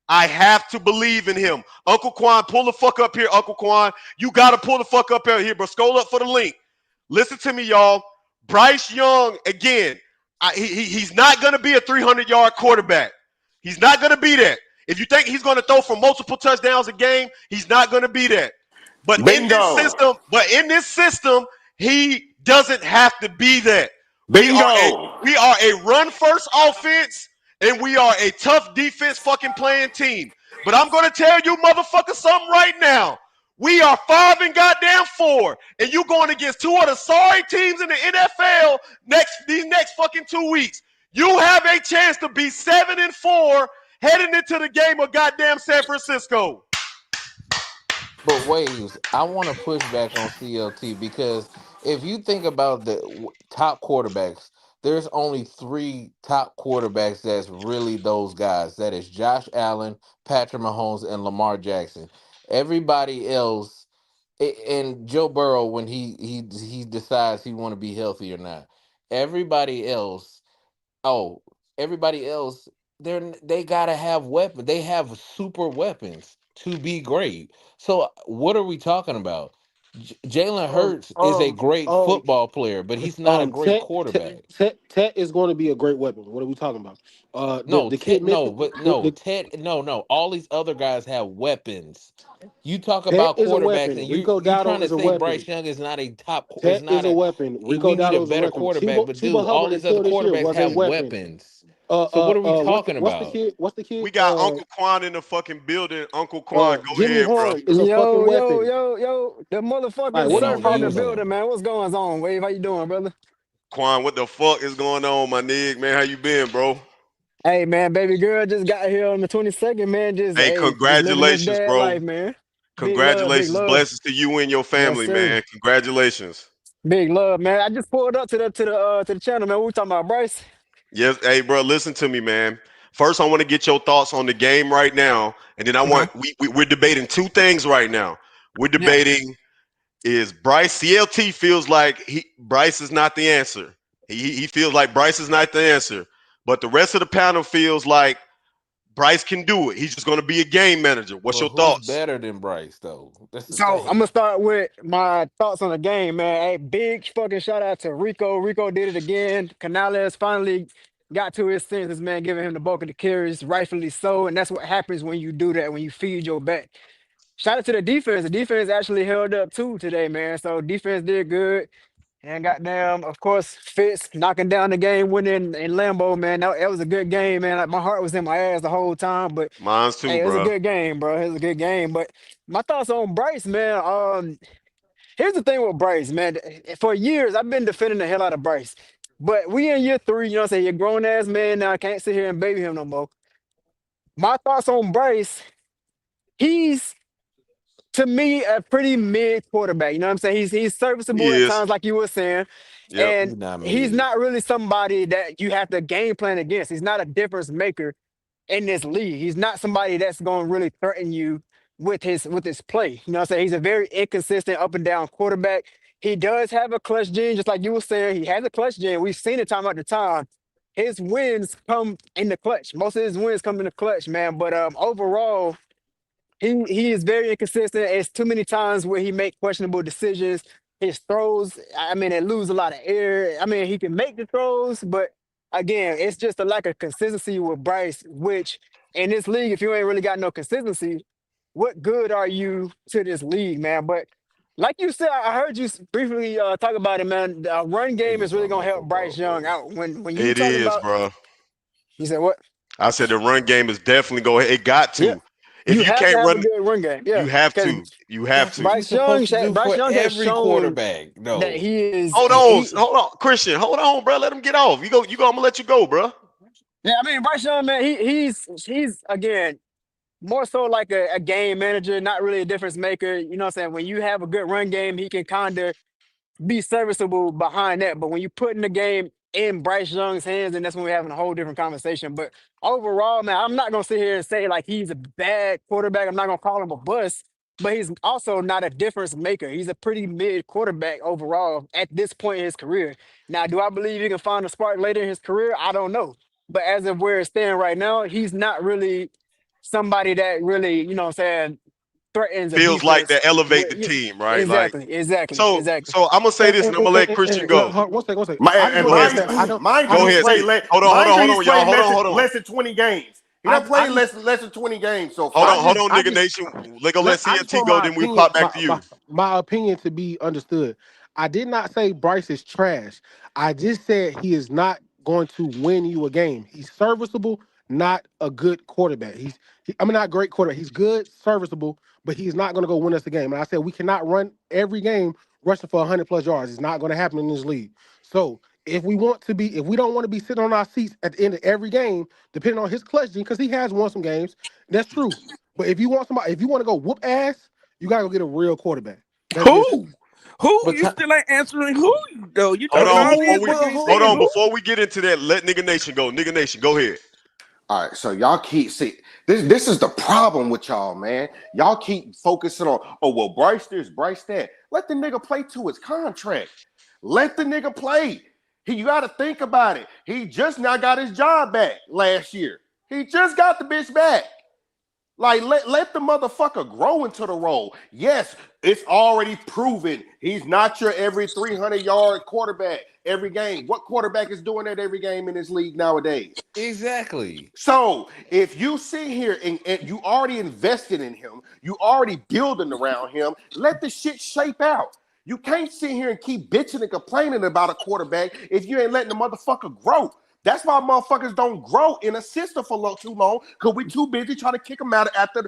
I have to believe in him. Uncle Quan, pull the fuck up here, Uncle Quan. You got to pull the fuck up out here, bro. Scroll up for the link. Listen to me, y'all. Bryce Young, again, he's not going to be a 300-yard quarterback. He's not going to be that. If you think he's going to throw for multiple touchdowns a game, he's not going to be that. But Bingo. in this system, he doesn't have to be that. Bingo. We are a run-first offense, and we are a tough defense fucking playing team. But I'm going to tell you motherfuckers something right now. We are 5-4, and you going against 2 of the sorry teams in the NFL these next fucking 2 weeks. You have a chance to be 7-4 heading into the game of goddamn San Francisco. But Waves, I want to push back on CLT because if you think about the top quarterbacks, there's only 3 top quarterbacks that's really those guys. That is Josh Allen, Patrick Mahomes, and Lamar Jackson. Everybody else, and Joe Burrow when he decides he want to be healthy or not. Everybody else, oh, everybody else, they gotta have weapons. They have super weapons to be great. So what are we talking about? Jalen Um, Hurts is a um, great um, football player, but he's not a great quarterback. Tet is going to be a great weapon. What are we talking about? No, The kid No, missing. but The, no, the Ted, no. All these other guys have weapons. You talk Tet about is a quarterbacks, weapon. and Rico you trying Dowdle to is a say Bryce weapon. Young is not a top, is Tet not is a a. weapon. Rico We need a Dowdle is a better weapon. quarterback, but Chuba dude, all Hubbard these other until this year quarterbacks was a have weapon. weapons. So what are we talking about? What's the kid? We got Uncle Quan in the fucking building. Uncle Quan, go Jimmy ahead, bro. Horn is a fucking Yo, weapon. the Like, motherfucking what are we Ain't surfer in talking the about? using building, them. man. What's going on, Wave? How you doing, brother? Quan, what the fuck is going on, my nigga? Man, how you been, bro? Hey, man, baby girl just got here on the 22nd, man. Hey, Just living this congratulations, dad bro. life, man. Big love, big Congratulations. love. Blessings to you and your Yes, family, sir. man. Congratulations. Big love, man. I just pulled up to the channel, man. What we talking about, Bryce? Yes, hey, bro, listen to me, man. First, I want to get your thoughts on the game right now, and then I Okay. want we're debating two things right now. We're Yeah. debating is Bryce CLT feels like Bryce is not the answer. He feels like Bryce is not the answer, but the rest of the panel feels like Bryce can do it. He's just going to be a game manager. What's Well, your who's thoughts? better than Bryce though? That's the So I'm thing. gonna start with my thoughts on the game, man. Hey, big fucking shout out to Rico. Rico did it again. Canales finally got to his senses, man, giving him the bulk of the carries, rightfully so. And that's what happens when you do that, when you feed your back. Shout out to the defense. The defense actually held up too today, man. So defense did good. And goddamn, of course, Fitz knocking down the game winning in Lambeau, man. That was a good game, man. Like my heart was in my ass the whole time, but Mine's too, hey, it was a bro. good game, bro. It was a good game. But my thoughts on Bryce, man. Here's the thing with Bryce, man. For years, I've been defending the hell out of Bryce. But we in year 3, you know what I'm saying? You're a grown ass man now. I can't sit here and baby him no more. My thoughts on Bryce, he's to me a pretty mid quarterback. You know what I'm saying? He's He serviceable at is. times, like you were saying. Yep. And He's not he's mid. not really somebody that you have to game plan against. He's not a difference maker in this league. He's not somebody that's going to really threaten you with his play. You know what I'm saying? He's a very inconsistent up and down quarterback. He does have a clutch gene, just like you were saying. He has a clutch gene. We've seen it time after time. His wins come in the clutch. Most of his wins come in the clutch, man. But overall, he is very inconsistent. It's too many times where he make questionable decisions. His throws, I mean, they lose a lot of air. I mean, he can make the throws, but again, it's just a lack of consistency with Bryce, which in this league, if you ain't really got no consistency, what good are you to this league, man? But like you said, I heard you briefly talk about it, man. The run game is Niggas really run gonna like a help Bryce boat, Young bro. out. When you It talk is, about, bro. you said what? I said the run game is definitely going. It got Yeah, to. If you you have to can't have a run, good run game. Yeah, you have because to. You have That's what to. you're Bryce Young, supposed to do Bryce for Young has every shown quarterback, that though. he is Hold on, Christian. Hold on, bro. Let him get off. You go. I'm gonna let you go, bro. yeah, I mean Bryce Young, man, he's again more so like a game manager, not really a difference maker. You know what I'm saying? When you have a good run game, he can kind of be serviceable behind that. But when you put in the game in Bryce Young's hands, and that's when we're having a whole different conversation. But overall, man, I'm not gonna sit here and say like he's a bad quarterback. I'm not gonna call him a bust, but he's also not a difference maker. He's a pretty mid quarterback overall at this point in his career. Now, do I believe he can find a spark later in his career? I don't know. But as of where it's standing right now, he's not really somebody that really, you know what I'm saying, threatens a Feels like defense to elevate with the yeah, team, right? Like exactly. so. I'm gonna say this, and I'm gonna let Christian go. One second. My, I just and want Go to ahead. mind, understand. I you, Go don't ahead. think played See. less. Hold Mind you, on, he's y'all. played Hold on. less than 20 games. He done I, I played just less than 20 games so I far. Hold just on, I nigga just nation. They gonna let I just CLT want go, my then we'll opinion, pop back to you. my opinion to be understood. I did not say Bryce is trash. I just said he is not going to win you a game. He's serviceable, not a good quarterback. I mean not great quarterback. He's good, serviceable, but he's not going to go win us the game. And I said we cannot run every game rushing for 100 plus yards. It's not going to happen in this league. So if we don't want to be sitting on our seats at the end of every game, depending on his clutch gene, because he has won some games, that's true. But if you want to go whoop ass, you gotta go get a real quarterback. That's just Who? Who? But You still ain't answering who though? You Hold talking on all before this, we but you who? ain't hold saying on who? before we get into that. Let nigga nation go. Nigga nation, go ahead. All right, so y'all keep see this is the problem with y'all, man. Y'all keep focusing on well, Bryce this, Bryce that. Let the nigga play to his contract. Let the nigga play. You got to think about it. He just now got his job back last year. He just got the bitch back. Like, let the motherfucker grow into the role. Yes, it's already proven he's not your every 300-yard quarterback every game. What quarterback is doing that every game in this league nowadays? Exactly. So if you sit here and you already invested in him, you already building around him, let the shit shape out. You can't sit here and keep bitching and complaining about a quarterback if you ain't letting the motherfucker grow. That's why motherfuckers don't grow in a system for too long, because we too busy trying to kick him out after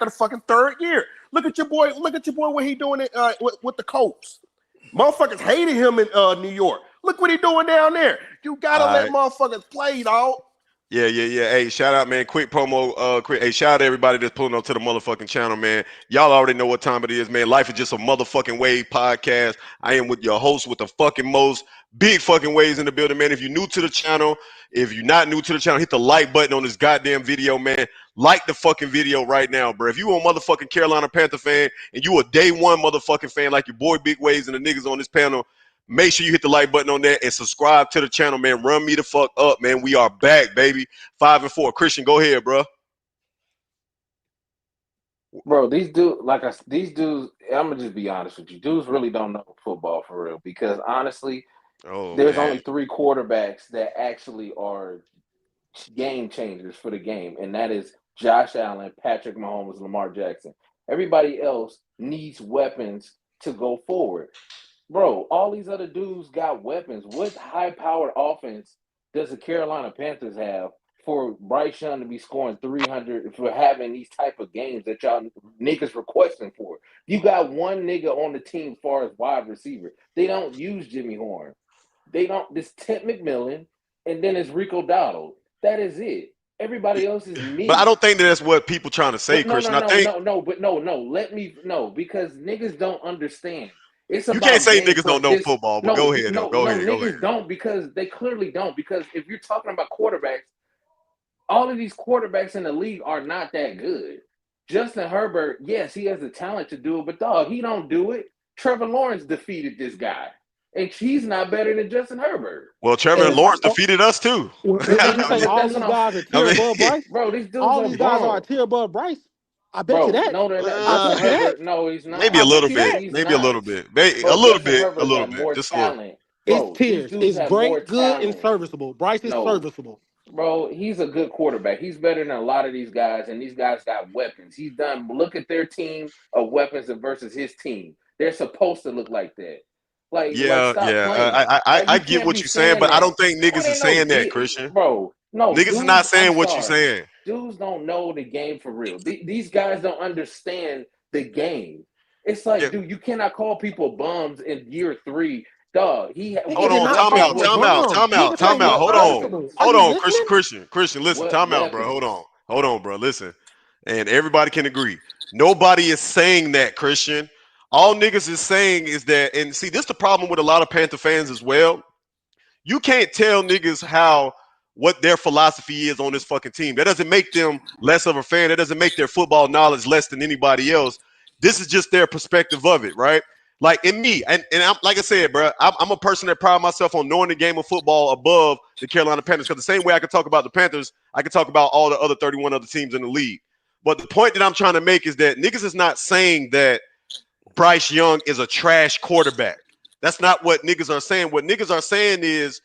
the fucking third year. Look at your boy. Look at your boy. What he doing with the Colts? Motherfuckers hated him in New York. Look what he doing down there. You gotta All let right. motherfuckers play, dog. Yeah. Hey, shout out, man. Quick promo. Hey, shout out to everybody that's pulling up to the motherfucking channel, man. Y'all already know what time it is, man. Life is just a motherfucking wave podcast. I am with your host with the fucking most big fucking waves in the building, man. If you're new to the channel, if you're not new to the channel, hit the like button on this goddamn video, man. Like the fucking video right now, bro. If you a motherfucking Carolina Panther fan and you a day one motherfucking fan like your boy Big Waves and the niggas on this panel, make sure you hit the like button on there and subscribe to the channel, man. Run me the fuck up, man. We are back, baby. 5-4. Christian, go ahead, bro. Bro, these dudes. I'm gonna just be honest with you. Dudes really don't know football for real because honestly, Oh, there's man. only 3 quarterbacks that actually are game changers for the game, and that is Josh Allen, Patrick Mahomes, Lamar Jackson. Everybody else needs weapons to go forward. Bro, all these other dudes got weapons. What high-powered offense does the Carolina Panthers have for Bryce Young to be scoring 300 for having these type of games that y'all niggas requesting for? You got one nigga on the team as far as wide receiver. They don't use Jimmy Horn. They don't. This Ted McMillan, and then it's Rico Dowdle. That is it. Everybody else is But I mid. don't think that's what people trying to say, But no, Christian. no, I no, think no, no. But no, no. Let me no because niggas don't understand. It's you can't about say game niggas don't plan. know This football, but no, go ahead, though. no, Go no. ahead. Go ahead. Niggas don't because they clearly don't. Because if you're talking about quarterbacks, all of these quarterbacks in the league are not that good. Justin Herbert, yes, he has the talent to do it, but dog, he don't do it. Trevor Lawrence defeated this guy, and he's not better than Justin Herbert. Well, Trevor And and And Lawrence defeated us, too. would you say but all that's what these I'm, guys are a I tier mean, above Bryce? bro. These dudes All are these guys are a bum. tier above Bryce. I bet you Bro, that. no, they're not. I Justin bet you that. Herbert, no, he's maybe not. a I bet little you bit. that. He's Maybe a not. little bit. Maybe a Bro, little Justin bit. A Herbert little got bit. more Just a little. talent. It's Bro, these tiers. dudes It's have more great, good, and talent. serviceable. Bryce is No, serviceable. bro, he's a good quarterback. He's better than a lot of these guys, and these guys got weapons. He's done. Look at their team of weapons versus his team. They're supposed to look like that. Like, Yeah, stop yeah. playing. I Like, I you get can't what be you're saying, saying but I that. don't think No, it niggas is ain't no saying that, get, Christian. bro. No, Niggas is dudes. not I'm saying what you're sorry. saying. Dudes don't know the game for real. These guys don't understand the game. It's like, Yeah. dude, you cannot call people bums in year 3. Dog, Nigga Hold did on. not Time call weapons out. him a was Time out. bum. Time out. Nigga say Time he out. what Hold on. weapons? serviceable. Are Hold you on, listening? Christian, listen. What Time out, bro. Hold weapons? on. Hold on, bro. Listen. And everybody can agree. Nobody is saying that, Christian. All niggas is saying is that, and see, this the problem with a lot of Panther fans as well. You can't tell niggas how what their philosophy is on this fucking team. That doesn't make them less of a fan. That doesn't make their football knowledge less than anybody else. This is just their perspective of it, right? Like in me, and I'm like I said, bro, I'm a person that pride myself on knowing the game of football above the Carolina Panthers. Because the same way I could talk about the Panthers, I could talk about all the other 31 other teams in the league. But the point that I'm trying to make is that niggas is not saying that Bryce Young is a trash quarterback. That's not what niggas are saying. What niggas are saying is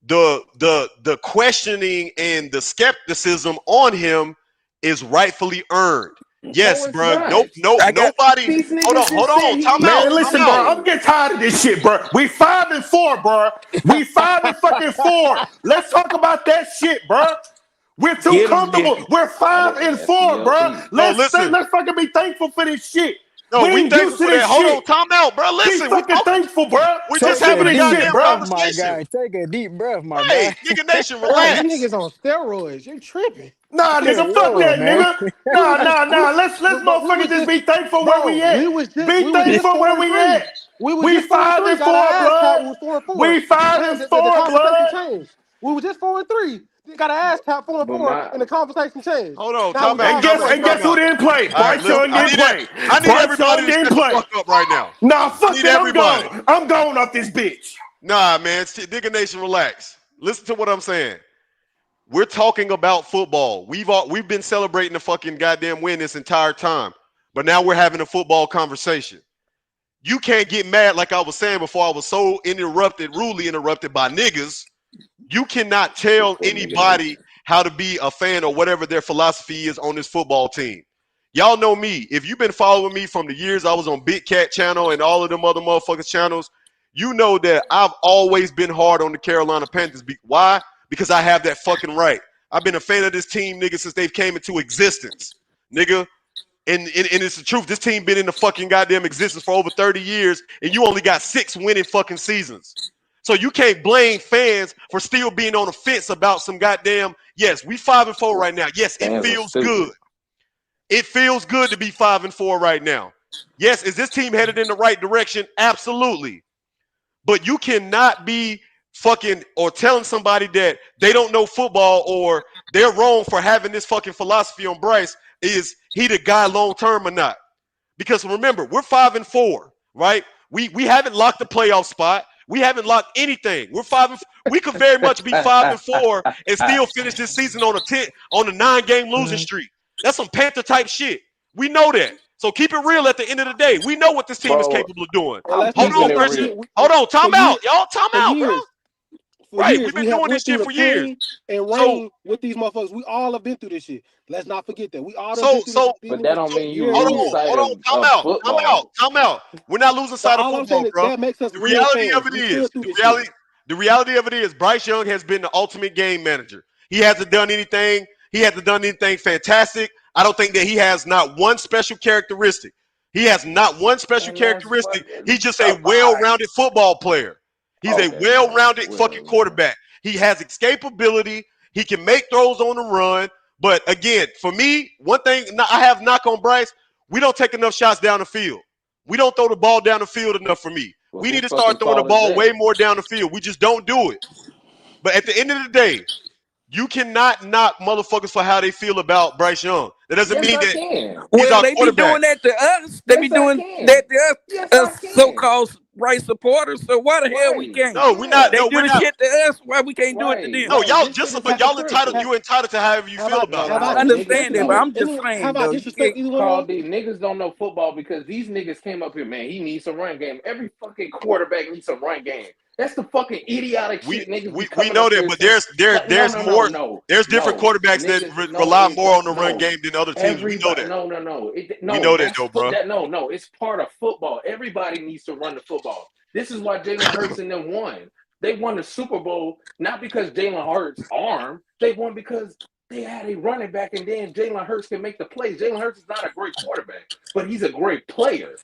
the questioning and the skepticism on him is rightfully earned. No, Yes, it's bro. not. Nope, nope, I got nobody. These Hold on, niggas hold just said on. he's Time not out, Man, a time listen, bro. out. I'm shit. getting tired of this shit, bro. We 5-4, bro. We 5-4. Let's talk about that shit, bro. We're too Get him, comfortable. nigga. We're My five nigga and four, bro. SDLC. No, Let's listen. fucking be thankful for this shit. No, We we ain't thankful used to for that. this Hold on, shit. time out, bro. Be Listen, we fucking talking. thankful, bro. We're I'm just Take sick a of having a this deep shit, goddamn bro. breath, my conversation. guy. Take a deep breath, my Hey, guy. nigga nation, Bro, you relax. niggas on steroids. You tripping. Nah, Good nigga, fuck lord, that, man. nigga. We was Nah, just nah, we, nah. Let's but we motherfuckers was just just be thankful where bro, we at. we Be was just thankful four where and we three. at. We was We just four and five three. and Got our four, ass tapped. blood. We was 4-4. We five Then and the four, conversation blood. changed. We were just 4-3. Then got our ass tapped four and But four, my and the conversation changed. Hold on, Now time we out, And five and time guess four. out, and Bro. guess time who out. didn't play? All right, Bryce listen. Young didn't play. I need Bryce everybody Young to didn't shut the play. fuck up right now. Nah, I fuck need that. I'm everybody. gone. I'm gone off this bitch. Nah, man. Digger Nation, relax. Listen to what I'm saying. We're talking about football. We've been celebrating the fucking goddamn win this entire time, but now we're having a football conversation. You can't get mad like I was saying before. I was so rudely interrupted by niggas. You cannot shit tell for nigga anybody nation. how to be a fan or whatever their philosophy is on this football team. Y'all know me. If you've been following me from the years I was on Big Cat channel and all of them other motherfuckers channels, you know that I've always been hard on the Carolina Panthers. Why? Because I have that fucking right. I've been a fan of this team, nigga, since they've came into existence, nigga. And it's the truth. This team been in the fucking goddamn existence for over 30 years, and you only got 6 winning fucking seasons. So you can't blame fans for still being on the fence about some goddamn. Yes, we 5-4 right now. Yes, it Fans are feels good. stupid. It feels good to be 5-4 right now. Yes, is this team headed in the right direction? Absolutely. But you cannot be fucking or telling somebody that they don't know football or they're wrong for having this fucking philosophy on Bryce. Is he the guy long term or not? Because remember, we're 5-4, right? We haven't locked the playoff spot. We haven't locked anything. We're 5. We could very much be 5-4 and still finish this season on a 9-game losing streak. That's some Panther type shit. We know that. So keep it real at the end of the day. We know what this team is Bro, capable of doing. And I'm let's be Hold on, keeping it honest, Christian. real. Hold on. Time for out. years, Y'all, time for out, bro. years, Right. We've we been have doing went this through shit the for years. pain and So rain with these motherfuckers. We all have been through this shit. Let's not forget that. We all have so been through this so But demon that for don't mean you years and hold lose on, years. sight hold on, time of out, time out, football. time out. We're not losing But sight of all I'm football, saying is bro. that makes us The real reality of fans. it We is, stood through this shit. the reality of it is, Bryce Young has been the ultimate game manager. He hasn't done anything. He hasn't done anything fantastic. I don't think that he has not one special characteristic. He has not one special And that's characteristic. He's fucking just a goodbye. well-rounded football player. He's a Okay, man. well-rounded fucking Whatever, man. quarterback. He has escapability. He can make throws on the run. But again, for me, one thing I have knock on Bryce, we don't take enough shots down the field. We don't throw the ball down the field enough for me. Well, We need whose to start fucking throwing the fault is ball way that? more down the field. We just don't do it. But at the end of the day, you cannot knock motherfuckers for how they feel about Bryce Young. That doesn't Yes, mean I that can. he's Well, our they be quarterback. doing that to us. They be Yes, I doing can. that to Yes, us I can. so-called right supporters. So why the hell we Right. can't? No, we're not. They Yeah. No, do we're the not. shit to us. Why we can't do it to Right. them? No, Right. y'all This shit just is but y'all entitled. hypocritical. You entitled to however you Have feel I about No, it. I have I no. Niggas understand disrespected that, but any don't. I'm just any saying have I though, you can't. disrespected either one of Carl y'all? D, niggas don't know football because these niggas came up here, man. He needs some run game. Every fucking quarterback needs some run game. That's the fucking idiotic We shit niggas be we coming know up that, here but saying. Like, no, there's no, no, more. no, There's different no. quarterbacks that Niggas, no, rely more on the run no. game than other teams. We know Everybody, that. no, no, no. We No, know that that's though, bro. that. No, no. It's part of football. Everybody needs to run the football. This is why Jalen Hurts and them won. They won the Super Bowl not because Jalen Hurts' arm. They won because they had a running back, and then Jalen Hurts can make the plays. Jalen Hurts is not a great quarterback, but he's a great player.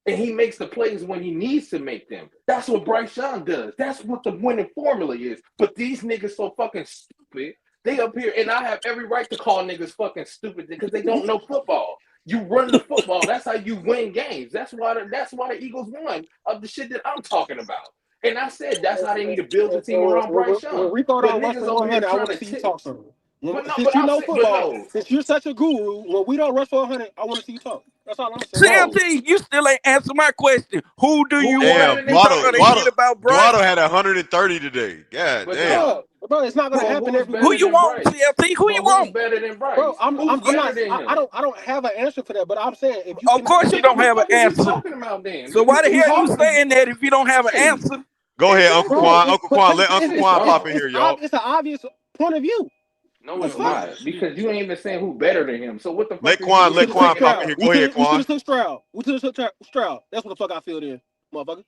And he makes the plays when he needs to make them. That's what Bryce Young does. That's what the winning formula is. But these niggas so fucking stupid. They up here, and I have every right to call niggas fucking stupid because they don't know football. You run the football. That's how you win games. That's why the Eagles won of the shit that I'm talking about. And I said that's how they need to build the team around Bryce When Young. Rico But don't rush niggas for over here 100, I trying want to to see you tip. talk some. But Since you I'm know saying, but football, no, since you're such a guru, when we don't rush for 100, I want to see you talk. That's all I'm saying. no. CLT, you still ain't answer my question. Who do you Who is want better Damn, to be than Dwaddle, talking Bryce? Dwaddle, shit about Dwaddle Bryce? had 130 today. God But damn. no. Bro, it's not gonna happen Who's every Who better week. you than want, Bryce? CLT? Who you But who's want? better than Bro, Bryce? I'm Who's I'm, I'm better not than I him? don't have an answer for that, but I'm saying if you Of can course Then you what don't the have an fuck is we answer. talking about then? So why the We hell you talking. saying that if you don't have an Right. answer? Go ahead, Uncle Exactly. bro, Quan. it's Uncle but Quan, check let this Uncle This shit. is Quan pop in dumb. here, y'all. It's an obvious point of view. No, The it's fuck? not. Because you ain't even saying who better than him. So what the Let fuck is Quan We you let should have took Quan bringing pop in up? Stroud. here. Go ahead, We should Quan. have took Stroud. We should have took Stroud. That's what the fuck I feel then, motherfucker.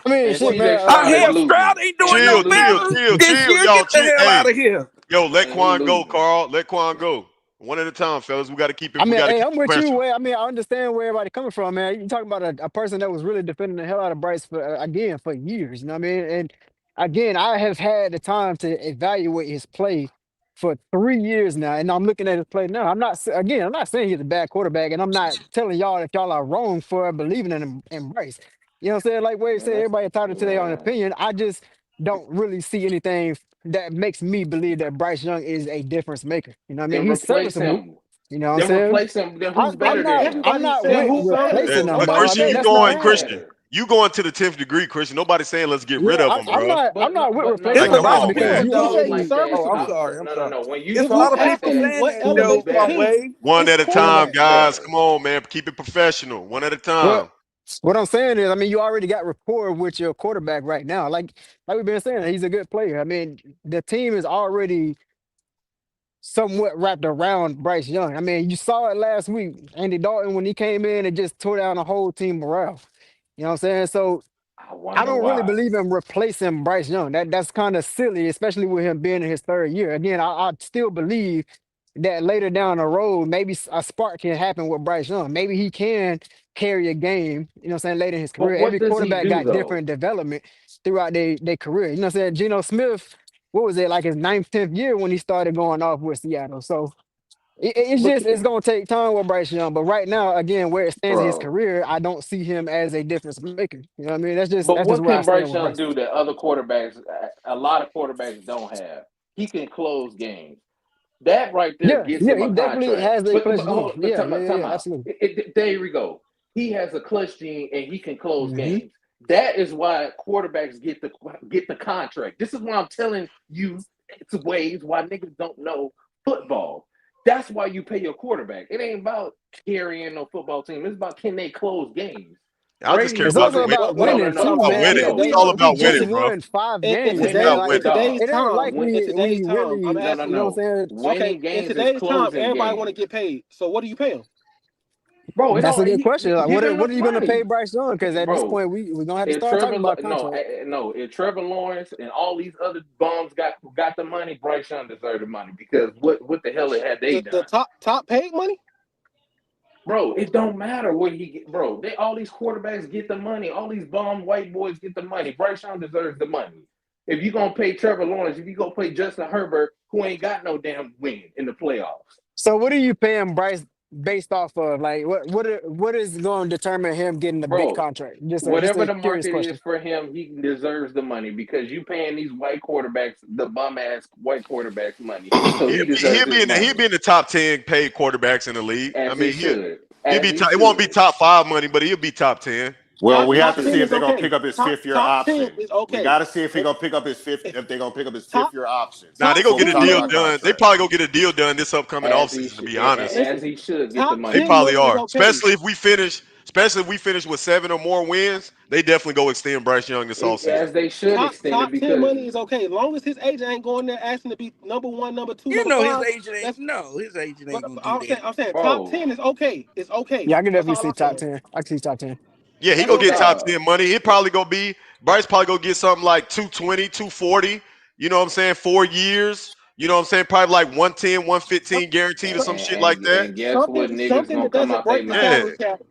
I mean, And shit, What? CJ man. Stroud is Hell, losing. Stroud ain't And doing he's no Chill, chill, losing. better chill, this chill, year. y'all. Get the Chill. hell Hey, out of here. yo, let And he Quan go, losing. Carl. Let Quan go. One at a time, fellas. We gotta keep it. I We mean, gotta hey, keep I'm it with you. professional. Where I mean, I understand where everybody coming from, man. You talking about a person that was really defending the hell out of Bryce for again for years. You know what I mean? And again, I have had the time to evaluate his play for 3 years now, and I'm looking at his play now. I'm not saying he's a bad quarterback, and I'm not telling y'all that y'all are wrong for believing in him in Bryce. You know what I'm saying? Like Wade Man, said, that's everybody entitled to their own man. opinion. I just don't really see anything that makes me believe that Bryce Young is a difference maker. You know what I mean? Then He's replace serviceable. him. You know what I'm Then saying? replace him. Then who's better than him? I'm Everybody's not Then with saying who better? replacing them, bro. I Nobody Christian, mean, you said that's who's not going him. Christian. better. You going to the 10th degree, Christian. Nobody's saying let's get rid Yeah, of I, him, I'm bro. not. I'm But no, not with but no, It's replacing Like, a no, them, come lot Bryce, of on, no. because man. people, When you you he's say though. it a like that, Oh, I'm serviceable. sorry. no, I'm no, no, sorry. no. When you It's If a we when lot you of say ask people him that, what saying that, who's though, elevates the better? team, Wade. One it's at a time, quarterback. Who's guys. better? Come on, man. Keep it professional. One at a well, time. what I'm saying is, I mean, you already got rapport with your quarterback right now. Like we've been saying, he's a good player. I mean, the team is already somewhat wrapped around Bryce Young. I mean, you saw it last week. Andy Dalton when he came in and just tore down the whole team morale. You know what I'm saying? So I I wonder don't really why. believe in replacing Bryce Young. That's kind of silly, especially with him being in his third year. Again, I still believe that later down the road, maybe a spark can happen with Bryce Young. Maybe he can carry a game, you know what I'm saying, later in his But career. what Every does he quarterback do got though? different development throughout their career. You know what I'm saying? Geno Smith, what was it, like his ninth, 10th year when he started going off with Seattle. So But it's gonna take time with Bryce Young. But right now, again, where it stands in his bro, career, I don't see him as a difference maker. You know what I mean? but That's just what where I can stand Bryce with Young Bryce. do that other quarterbacks, a lot of quarterbacks don't have? He can close games. That right there Yeah, gets yeah, him he a definitely contract. has a clutch But gene. hold, but Yeah, yeah, yeah, time yeah, out. absolutely. There we go. He has a clutch gene and he can close Mm-hmm. games. That is why quarterbacks get the contract. This is why I'm telling you it's ways why niggas don't know football. That's why you pay your quarterback. It ain't about carrying no football team. It's about can they close games. I just care Brady It's about the also doesn't. win. about What winning what I'm too, About saying, man. winning. Yeah, It's no, all we about just winning, listen. bro. won five In games, Win, man. today, no, Like in dog. today's it ain't like time, Win, in we today's time, I'm really, asking you know you. what I'm saying? Okay, winning in games is today's time, closing everybody want to games. get paid. So what do you pay them? Bro, it That's a don't. good question. Like, Give him what the are you gonna pay money, Bryce Young? Because at this bro. point, we're gonna have to If start Trevor, talking about no, contract. no, if Trevor Lawrence and all these other bums got the money, Bryce Young deserved the money because what the hell had they done, The top paid money. bro? It don't matter what he get, bro. They all these quarterbacks get the money, all these bum white boys get the money. Bryce Young deserves the money. If you gonna pay Trevor Lawrence, if you gonna pay Justin Herbert, who ain't got no damn win in the playoffs. So what are you paying Bryce based off of? Like what is going to determine him getting a big Bro, contract? Just whatever a the curious market is question. for him, he deserves the money because you paying these white quarterbacks, the bum ass white quarterbacks money. So he deserves his He'll money be in the top 10 paid quarterbacks in the league. I as he mean, should, he'll as be he top. It won't be should. top 5 money, but he'll be top 10. Well, we have Top to 10 see if is they're gonna pick okay. up his fifth year Top 10 option. is We okay. got to see if he gonna pick up his fifth. If they're gonna pick up his Top fifth year option Now they top go before get we a 10 talk deal about is done. They contract. probably go get a deal done this upcoming offseason. To be honest, listen. As he should get the Top they 10 money. probably money is are. okay. Especially if we finish with 7 or more wins, they definitely go extend Bryce Young this offseason. As they should extend it Top 10 because money is okay. As long as his agent ain't going there asking to be number 1, number 2, You number know his 5. agent ain't That's no, his agent but ain't gonna do that. I'm saying top bro, 10 is okay. It's okay. Yeah, I can That's definitely all see I'm top saying. 10. I can see top 10. Yeah, he That's go what I'm get saying. top dog. 10 money. Bryce probably go get something like 220, 240. You know what I'm saying? 4 years. You know what I'm saying? Probably like 110, Some, 115 guaranteed or some, some shit like that. And guess what? Niggas something gonna that come doesn't out their break the mouth. Yeah. salary cap.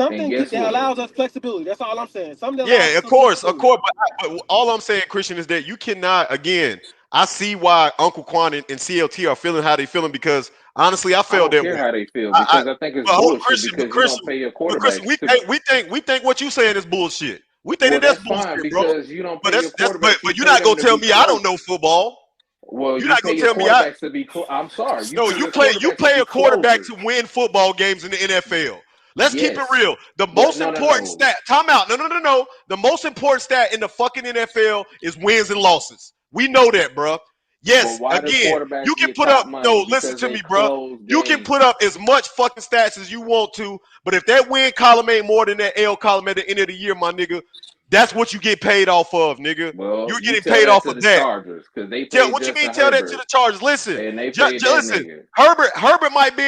And Something guess that what? allows us flexibility. That's all I'm saying. Something that allows Yeah, us of some course, of flexibility. course. But all I'm saying, Christian, is that you cannot. Again, I see why Uncle Quan and CLT are feeling how they feeling because honestly, I I felt don't that care way. how they feel I because I think it's but hold on, bullshit because you don't pay your Christian, quarterbacks to be. we think what you saying is bullshit. We think Well, that that's that's fine bullshit, bro. because you don't But pay your quarterbacks. You but you're pay not them gonna to tell be me I don't close. know football. Well, You're you not pay gonna your tell me quarterbacks to be. I'm sorry. You no, pay your you quarterbacks to play be a quarterback closers. to win football games in the NFL. Let's keep it Yes, real. The but most no, no, important no. stat, time out. No. The most important stat in the fucking NFL is wins and losses. We know that, bro. But Yes, why do again, you quarterbacks can get put up, top money? no, listen Because to they me, bro. close You can games. put up as much fucking stats as you want to, but if that win column ain't more than that L column at the end of the year, my nigga, that's what you get paid off of, nigga. Well, You're you getting tell paid that off to of the that. Chargers because they Tell paid what you mean? Justin Tell that to the Herbert Chargers. Listen, and they paid that listen. nigga. Herbert might be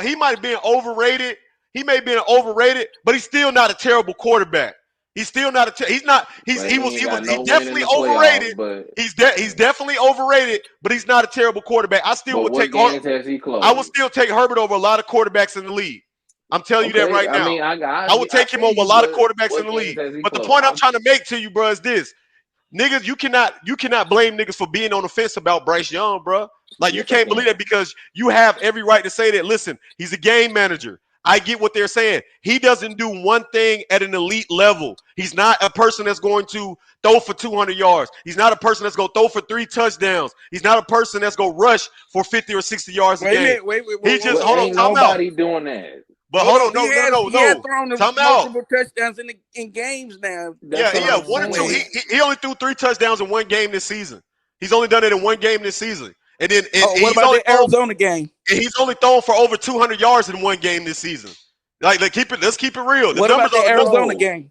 he might have been overrated. He may be overrated, but he's still not a terrible quarterback. He's still not he's not But he ain't got he no win in definitely the overrated. playoffs. He's definitely overrated, but he's not a terrible quarterback. But what games has he I would closed? still take Herbert over a lot of quarterbacks in the league. I'm telling you that Okay, right I now. mean, I would I take him feel over a you, lot of but quarterbacks in what the games league. has he But the closed? point I'm trying to make to you, bro, is this. Niggas, you cannot blame niggas for being on the fence about Bryce Young, bro. Like you Yes, I can't believe that can. because you have every right to say that. Listen, he's a game manager. I get what they're saying. He doesn't do one thing at an elite level. He's not a person that's going to throw for 200 yards. He's not a person that's going to throw for 3 touchdowns. He's not a person that's going to rush for 50 or 60 yards a Wait a game. minute, wait, He just But hold on, ain't whoa. time out. nobody doing that. But Hold hold on. on, He has no. thrown the Time out. multiple touchdowns in games now. That's what Yeah, I'm 1 or 2. saying. He only threw 3 touchdowns in one game this season. He's only done it in one game this season. And then and Oh, what about the Arizona game? he's only thrown for over 200 yards in one game this season. Like let's keep it real. The What about numbers the are the numbers. Arizona Bro, game?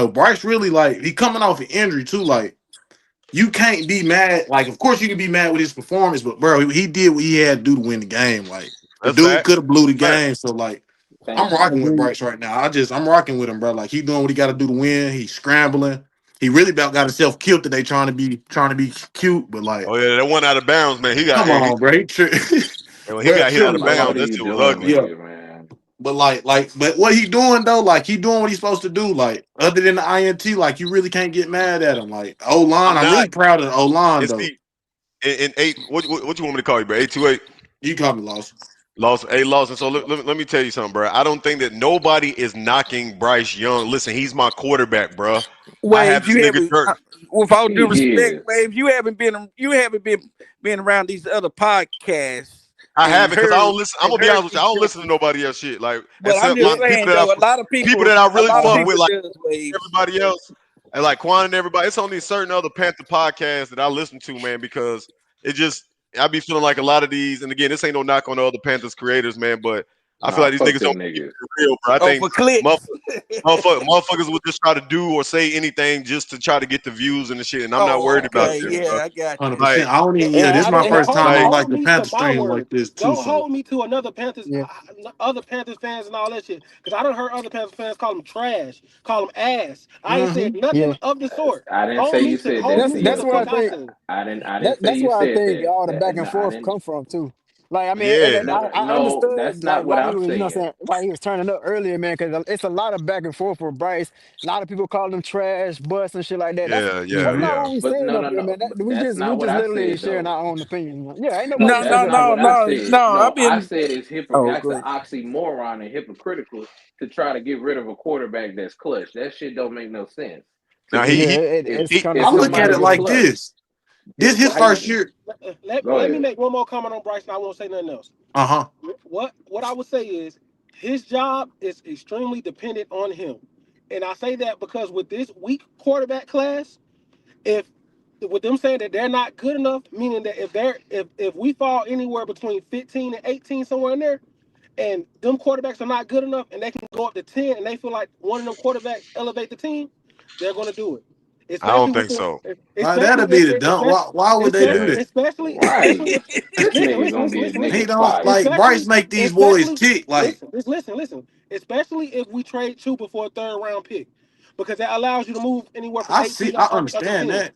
though. Bryce really like he coming off an injury too. Like you can't be mad. Like of course you can be mad with his performance, but bro, he did what he had to do to win the game. Like the That's dude facts. could have blew the Facts. game. So like I'm Thank you. rocking with Bryce right now. I'm rocking with him, bro. Like he doing what he got to do to win. He's scrambling. He really about got himself killed today trying to be cute, but like Oh yeah, that one out of bounds, man. He got come on, bro. when he Bro, got hit out of Like, like what bounds, are that you shit was doing, ugly. yeah. nigga, man? But but what he doing though, like he doing what he's supposed to do. Like other than the INT, like you really can't get mad at him. Like O line, I'm I'm not. really proud of the O line And though. see, in eight, what you want me to call you, bro? 828 You call me lost. Lawson. So let me tell you something, bro. I don't think that nobody is knocking Bryce Young. Listen, he's my quarterback, bro. I have Wade, this you nigga haven't dirt. with all due He respect, is. Wave, you haven't been around these other podcasts I and haven't because I heard don't listen. I'm gonna be honest with you. I these don't listen to jokers. nobody else shit. Like But I'm except just like Yeah, people saying that though, people that I a really lot of fuck uh-huh. with, people like does Waves. everybody else, and like Quan and everybody. It's only certain other Panther podcasts that I listen to, man, because it just I be feeling like a lot of these. And again, this ain't no knock on the other Panthers creators, man, but I feel Nah, like these fuck niggas them don't keep niggas. it real, bro. I Oh, think for clicks. motherfuckers would just try to do or say anything just to try to get the views and the shit, and I'm not Oh, worried about okay, that, Gotcha. bro. yeah, I got Hundred you. Like, percent. I don't even. And, Yeah, this is my and first time on like, like hold the me to Panther my stream like word. this too. Don't So hold me to another Panthers, Yeah, other Panthers fans and all that shit. Because I done heard other Panthers fans call them trash, call them ass. I ain't said nothing yeah. of the sort. I didn't say you said that, Hold me to That's the what I fuck CLT. I think. said. I didn't say That's you where I said think that. all the back That and no, I forth didn't. come from too. Like I mean, yeah, No, I no, that's understood not like what why he I'm was, you know, what I'm saying. saying why he was turning up earlier, man. Because it's a lot of back and forth for Bryce. A lot of people call him trash, bust, and shit like that. yeah, yeah, That's mhm. not yeah. what we But saying no, up no, here, no. man. But that's We not what just I literally said sharing though. our own opinion. Yeah, ain't nobody No, That's no, tripping not on no, what it. I no, said. no. No, I've I been. said Oh, that's an good. oxymoron and hypocritical to try to get rid of a quarterback that's clutch. That shit don't make no sense to Now Yeah, me. it's he kind of If I look at something. it somebody's like Yeah, clutch, this. This his how first you year. go Let me ahead. make one more comment on Bryce and I won't say nothing else. Uh huh. What I would say is his job is extremely dependent on him. And I say that because with this weak quarterback class, if with them saying that they're not good enough, meaning that if we fall anywhere between 15 and 18 somewhere in there, and them quarterbacks are not good enough, and they can go up to 10, and they feel like one of them quarterbacks elevate the team, they're gonna do it. I don't Especially with think the, so. especially That'll be the dumb. Why would they do Yeah, that? especially Right. if This listen, nigga listen, gonna listen, get listen, He listen. niggas don't fired. like Bryce Especially, make these boys especially, tick. Like listen. Especially if we trade Chuba for a third round pick, because that allows you to move anywhere from I see, 18 I up to understand 10.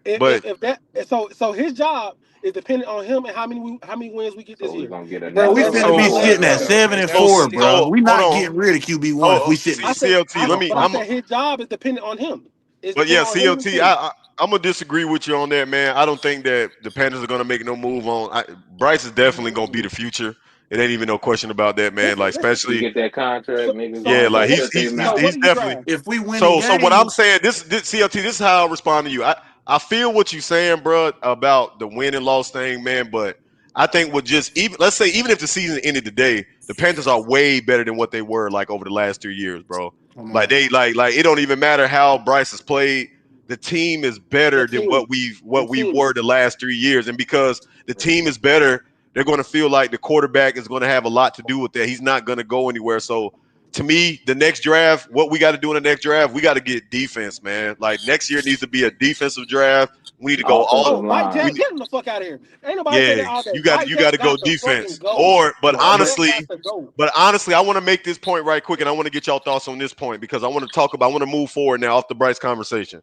that. but If that so his job is dependent on him and how many wins we get this So we year. gonna get Bro, we another That's finna running be my so last sitting at quarterback. comment. seven Okay, and got four, you. bro. We hold not on. getting rid of QB one if Oh, we sitting. CLT. Let me. But I said his job is dependent on him. It's But yeah, dependent on him and the CLT. team. I'm gonna disagree with you on that, man. I don't think that the Panthers are gonna make no move on. Bryce is definitely gonna be the future. It ain't even no question about that, man. Like Listen. He especially, get that contract, So niggas so yeah, gonna so like what? shut their So mouth. what he's do you definitely. drive? If we winning So what I'm games, saying, this CLT, this is how I respond to you. I feel what you're saying, bro, about the win and loss thing, man. But I think with just even let's say even if the season ended today, the Panthers are way better than what they were like over the last 3 years, bro. come Like on. they like it don't even matter how Bryce has played. The team is The better than team. The what we team. were the last 3 years, and because the team is better, they're going to feel like the quarterback is going to have a lot to do with that. He's not going to go anywhere. So to me, the next draft, what we got to do in the next draft, we got to get defense, man. Like next year needs to be a defensive draft. We need to go all. Offensive Oh, Mike We Jack, line. get him the fuck out of here. Ain't nobody say yeah, that all day. you Mike got Jack to go got to fucking defense. go. Or but Mike Jack honestly, got to go. I want to make this point right quick, and I want to get y'all thoughts on this point because I want to move forward now off the Bryce conversation.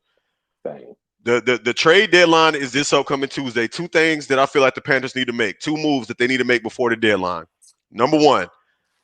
Thing. The trade deadline is this upcoming Tuesday. Two things that I feel like the Panthers need to make. Two moves that they need to make before the deadline. Number one,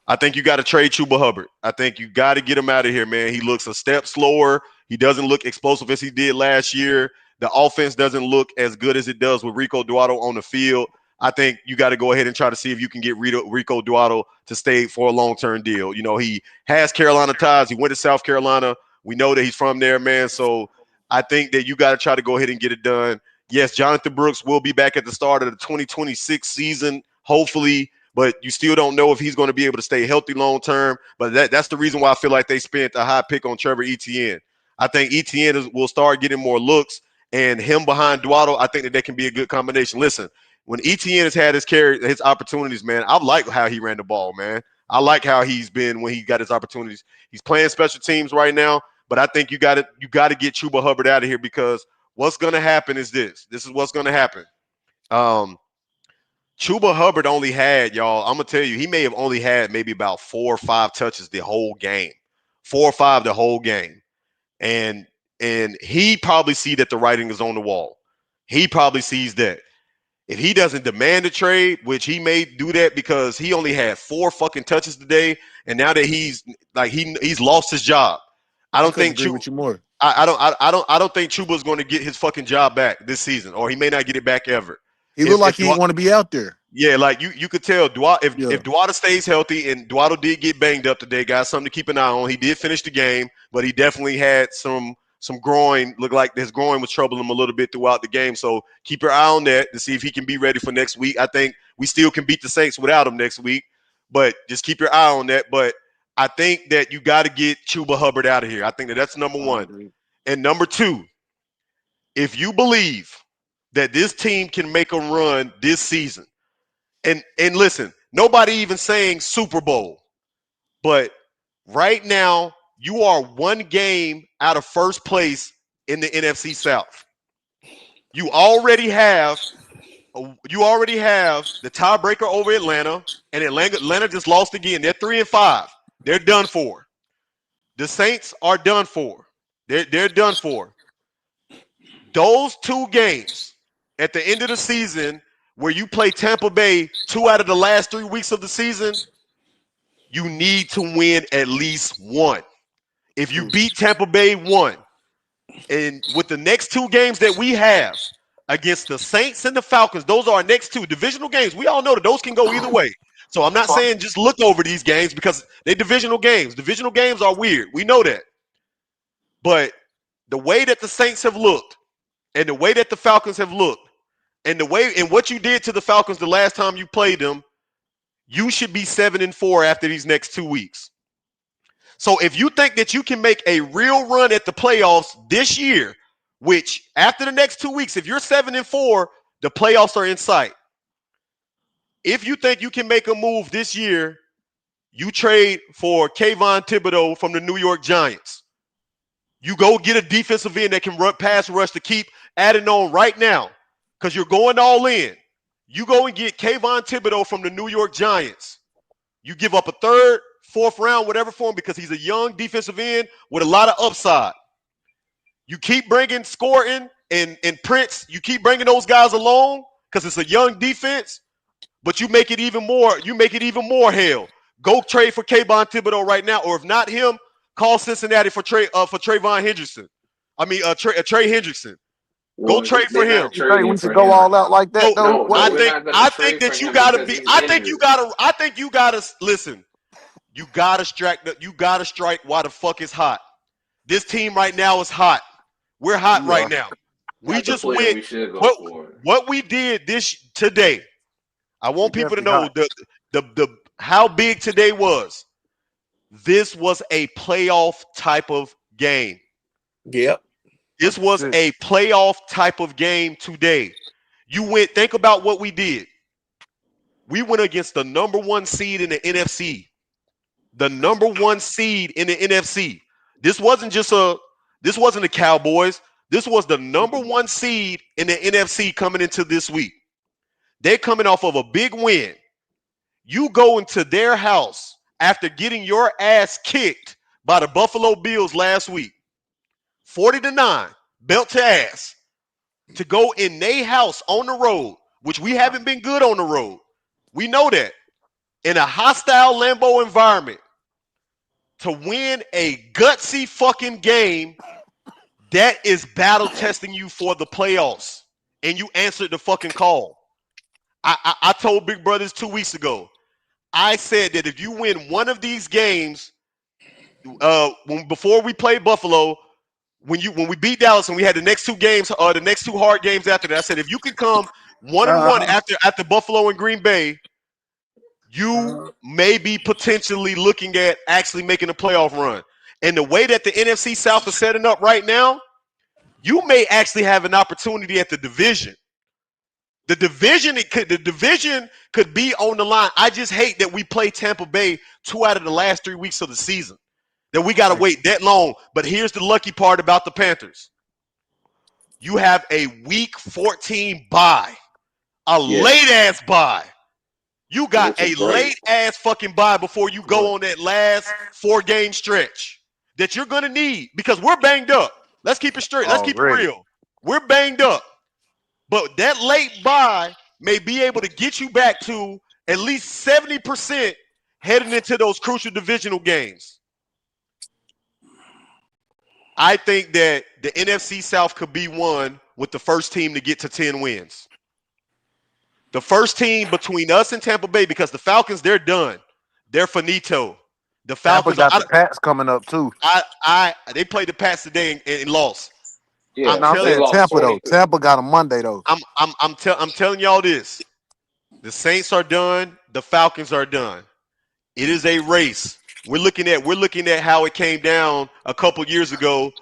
I think you got to trade Chuba Hubbard. I think you got to get him out of here, man. He looks a step slower. He doesn't look explosive as he did last year. The offense doesn't look as good as it does with Rico Duato on the field. I think you got to go ahead and try to see if you can get Rico Duato to stay for a long-term deal. You know, he has Carolina ties. He went to South Carolina. We know that he's from there, man. So I think that you got to try to go ahead and get it done. Yes, Jonathan Brooks will be back at the start of the 2026 season, hopefully, but you still don't know if he's going to be able to stay healthy long term. But that's the reason why I feel like they spent a high pick on Trevor Etienne. I think Etienne will start getting more looks, and him behind Duato, I think that can be a good combination. Listen, when Etienne has had his opportunities, man, I like how he ran the ball, man. I like how he's been when he got his opportunities. He's playing special teams right now, but I think you got to get Chuba Hubbard out of here because what's going to happen is this. This is what's going to happen. Chuba Hubbard only had, y'all, I'm going to tell you, he may have only had maybe about 4 or 5 touches the whole game. 4 or 5 the whole game. And he probably see that the writing is on the wall. He probably sees that. If he doesn't demand a trade, which he may do that because he only had 4 fucking touches today, and now that he's like he's lost his job. I I don't couldn't think agree with you more. I don't think Chuba's going to get his fucking job back this season, or he may not get it back ever. He looked like he didn't want to be out there. Yeah, like you could tell Yeah. if Duato stays healthy, and Duato did get banged up today, guys, something to keep an eye on. He did finish the game, but he definitely had some groin. Look like his groin was troubling him a little bit throughout the game. So keep your eye on that to see if he can be ready for next week. I think we still can beat the Saints without him next week, but just keep your eye on that. But I think that you got to get Chuba Hubbard out of here. I think that's number one. And number two, if you believe that this team can make a run this season, and listen, nobody even saying Super Bowl, but right now you are one game out of first place in the NFC South. You already have the tiebreaker over Atlanta, and Atlanta just lost again. They're 3-5. They're done for. The Saints are done for. They're done for. Those two games at the end of the season where you play Tampa Bay 2 out of the last 3 weeks of the season, you need to win at least one. If you beat Tampa Bay 1, and with the next 2 games that we have against the Saints and the Falcons, those are our next 2 divisional games. We all know that those can go either way. So I'm not saying just look over these games because they're divisional games. Divisional games are weird. We know that. But the way that the Saints have looked and the way that the Falcons have looked and the way and what you did to the Falcons the last time you played them, you should be 7-4 after these next 2 weeks. So if you think that you can make a real run at the playoffs this year, which after the next 2 weeks, if you're 7-4, the playoffs are in sight. If you think you can make a move this year, you trade for Kayvon Thibodeau from the New York Giants. You go get a defensive end that can pass rush to keep adding on right now because you're going all in. You go and get Kayvon Thibodeau from the New York Giants. You give up a 3rd, 4th round, whatever for him because he's a young defensive end with a lot of upside. You keep bringing Scourton and Prince. You keep bringing those guys along because it's a young defense, but you make it even more. You make it even more hell. Go trade for Kayvon Thibodeau right now, or if not him, call Cincinnati for Trey Hendrickson. Trey Hendrickson. Go trade for him. You think we should go all out like that though? No, I think that you gotta be. I think you gotta listen. You gotta strike while the fuck is hot. This team right now is hot. We're hot right now. We just went. What we did today. I want people to know the how big today was. This was a playoff type of game. Yep. This was a playoff type of game today. Think about what we did. We went against the number 1 seed in the NFC. The number 1 seed in the NFC. This wasn't the Cowboys. This was the number 1 seed in the NFC coming into this week. They're coming off of a big win. You go into their house after getting your ass kicked by the Buffalo Bills last week. 40-9, belt to ass, to go in their house on the road, which we haven't been good on the road. We know that. In a hostile Lambeau environment, to win a gutsy fucking game, that is battle testing you for the playoffs. And you answered the fucking call. I told Big Brothers 2 weeks ago, I said that if you win one of these games, before we played Buffalo, when we beat Dallas and we had the next 2 games, the next 2 hard games after that, I said if you could come 1-1 after Buffalo and Green Bay, you may be potentially looking at actually making a playoff run. And the way that the NFC South is setting up right now, you may actually have an opportunity at the division. The division could be on the line. I just hate that we play Tampa Bay 2 out of the last 3 weeks of the season. That we got to wait that long. But here's the lucky part about the Panthers. You have a week 14 bye. Late-ass bye. You got a late-ass fucking bye before you go on that last 4-game stretch that you're going to need because we're banged up. Let's keep it straight. Let's keep it real. We're banged up. But that late bye may be able to get you back to at least 70% heading into those crucial divisional games. I think that the NFC South could be won with the first team to get to 10 wins. The first team between us and Tampa Bay, because the Falcons, they're done. They're finito. The Tampa Falcons. got the Pats coming up too. They played the Pats today and lost. I'm Yeah, No, I'm telling they saying lost Tampa though. 23. Tampa got a Monday though. I'm telling y'all this. The Saints are done. The Falcons are done. It is a race. We're looking at how it came down a couple years ago,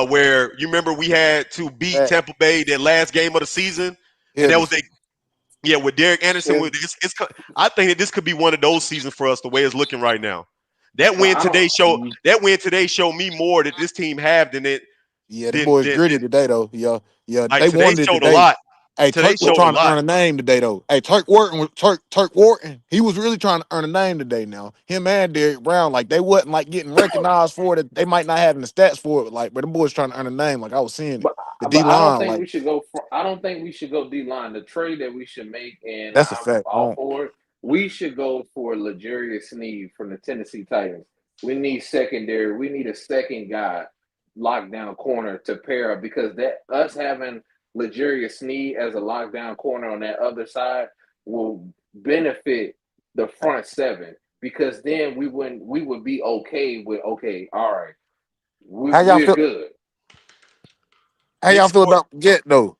where you remember we had to beat That Tampa Bay that last game of the season, and that was Henderson. with Derek Anderson. If, With I think that this could be one of those seasons for us the way it's looking right now. That but win I don't. today show that win today showed me more that this team have than it Yeah, the than boys than, gritty than today though. Yeah, yeah, like they today wanted it showed a today. lot. Hey, Today Turk was showed a trying to lot. earn a name today though. Hey, Turk Wharton. He was really trying to earn a name today. Now him and Derek Brown, like they wasn't like getting recognized for it. They might not have the stats for it, like, but the boys trying to earn a name. Like I was seeing it. But The D but I don't line, think like we should go for. I don't think we should go D line. The trade that we should make, and that's a I'm fact. all for it. We should go for L'Jarius Sneed from the Tennessee Titans. We need secondary. We need a second guy, lockdown corner to pair up because that us having L'Jarius Sneed as a lockdown corner on that other side will benefit the front seven because then we would be okay with okay, all right, How y'all we're feel? good. How Nick y'all feel scored. about Leggett though?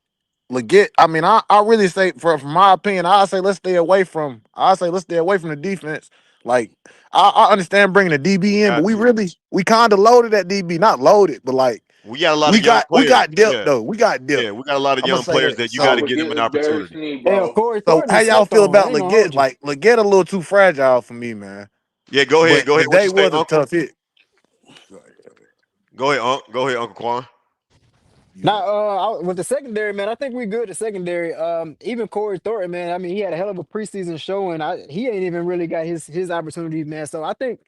Leggett, I mean, I really say from my opinion, I say let's stay away from the defense. Like I understand bringing the DB in, but Got to. we kind of loaded that DB, not loaded, but like We got a lot of young we players. got depth Yeah, though. We got depth. yeah, we got a lot of I'm gonna young say players that. that you got to I So would give get them an L'Jarius opportunity. Sneed, Hell, bro. Corey so Thornton how is y'all slept feel on. I about ain't gonna hold Leggett? you. Like Leggett a little too fragile for me, man. Yeah, go ahead, But go ahead. What today you say, was a Uncle? tough hit. Go ahead, Go ahead, Uncle Quan. You Now, got with the secondary, man, I think we good at secondary. Even Corey Thornton, man. I mean, he had a hell of a preseason show, and he ain't even really got his opportunity, man. So I think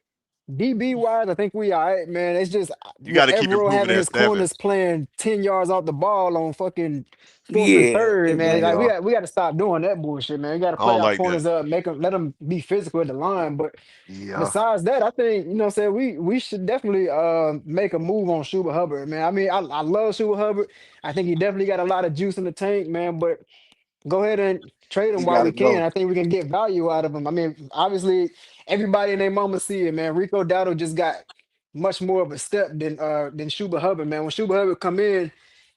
DB wise, I think we all right, man. It's just You with got to keep Evero improving having that his seven. corners playing 10 yards off the ball on fucking fourth and Yeah, third, man. Like yeah. we got to stop doing that bullshit, man. We got to I play don't our like that. corners up, let them be physical at the line, but. Yeah. Besides that, I think, what I'm saying, we should definitely make a move on Schuba Hubbard, man. I mean, I love Schuba Hubbard. I think he definitely got a lot of juice in the tank, man. But go ahead and trade him He while gotta we can. go. I think we can get value out of him. I mean, obviously, everybody in their mama see it, man. Rico Dowdle just got much more of a step than Schuba Hubbard, man. When Schuba Hubbard come in,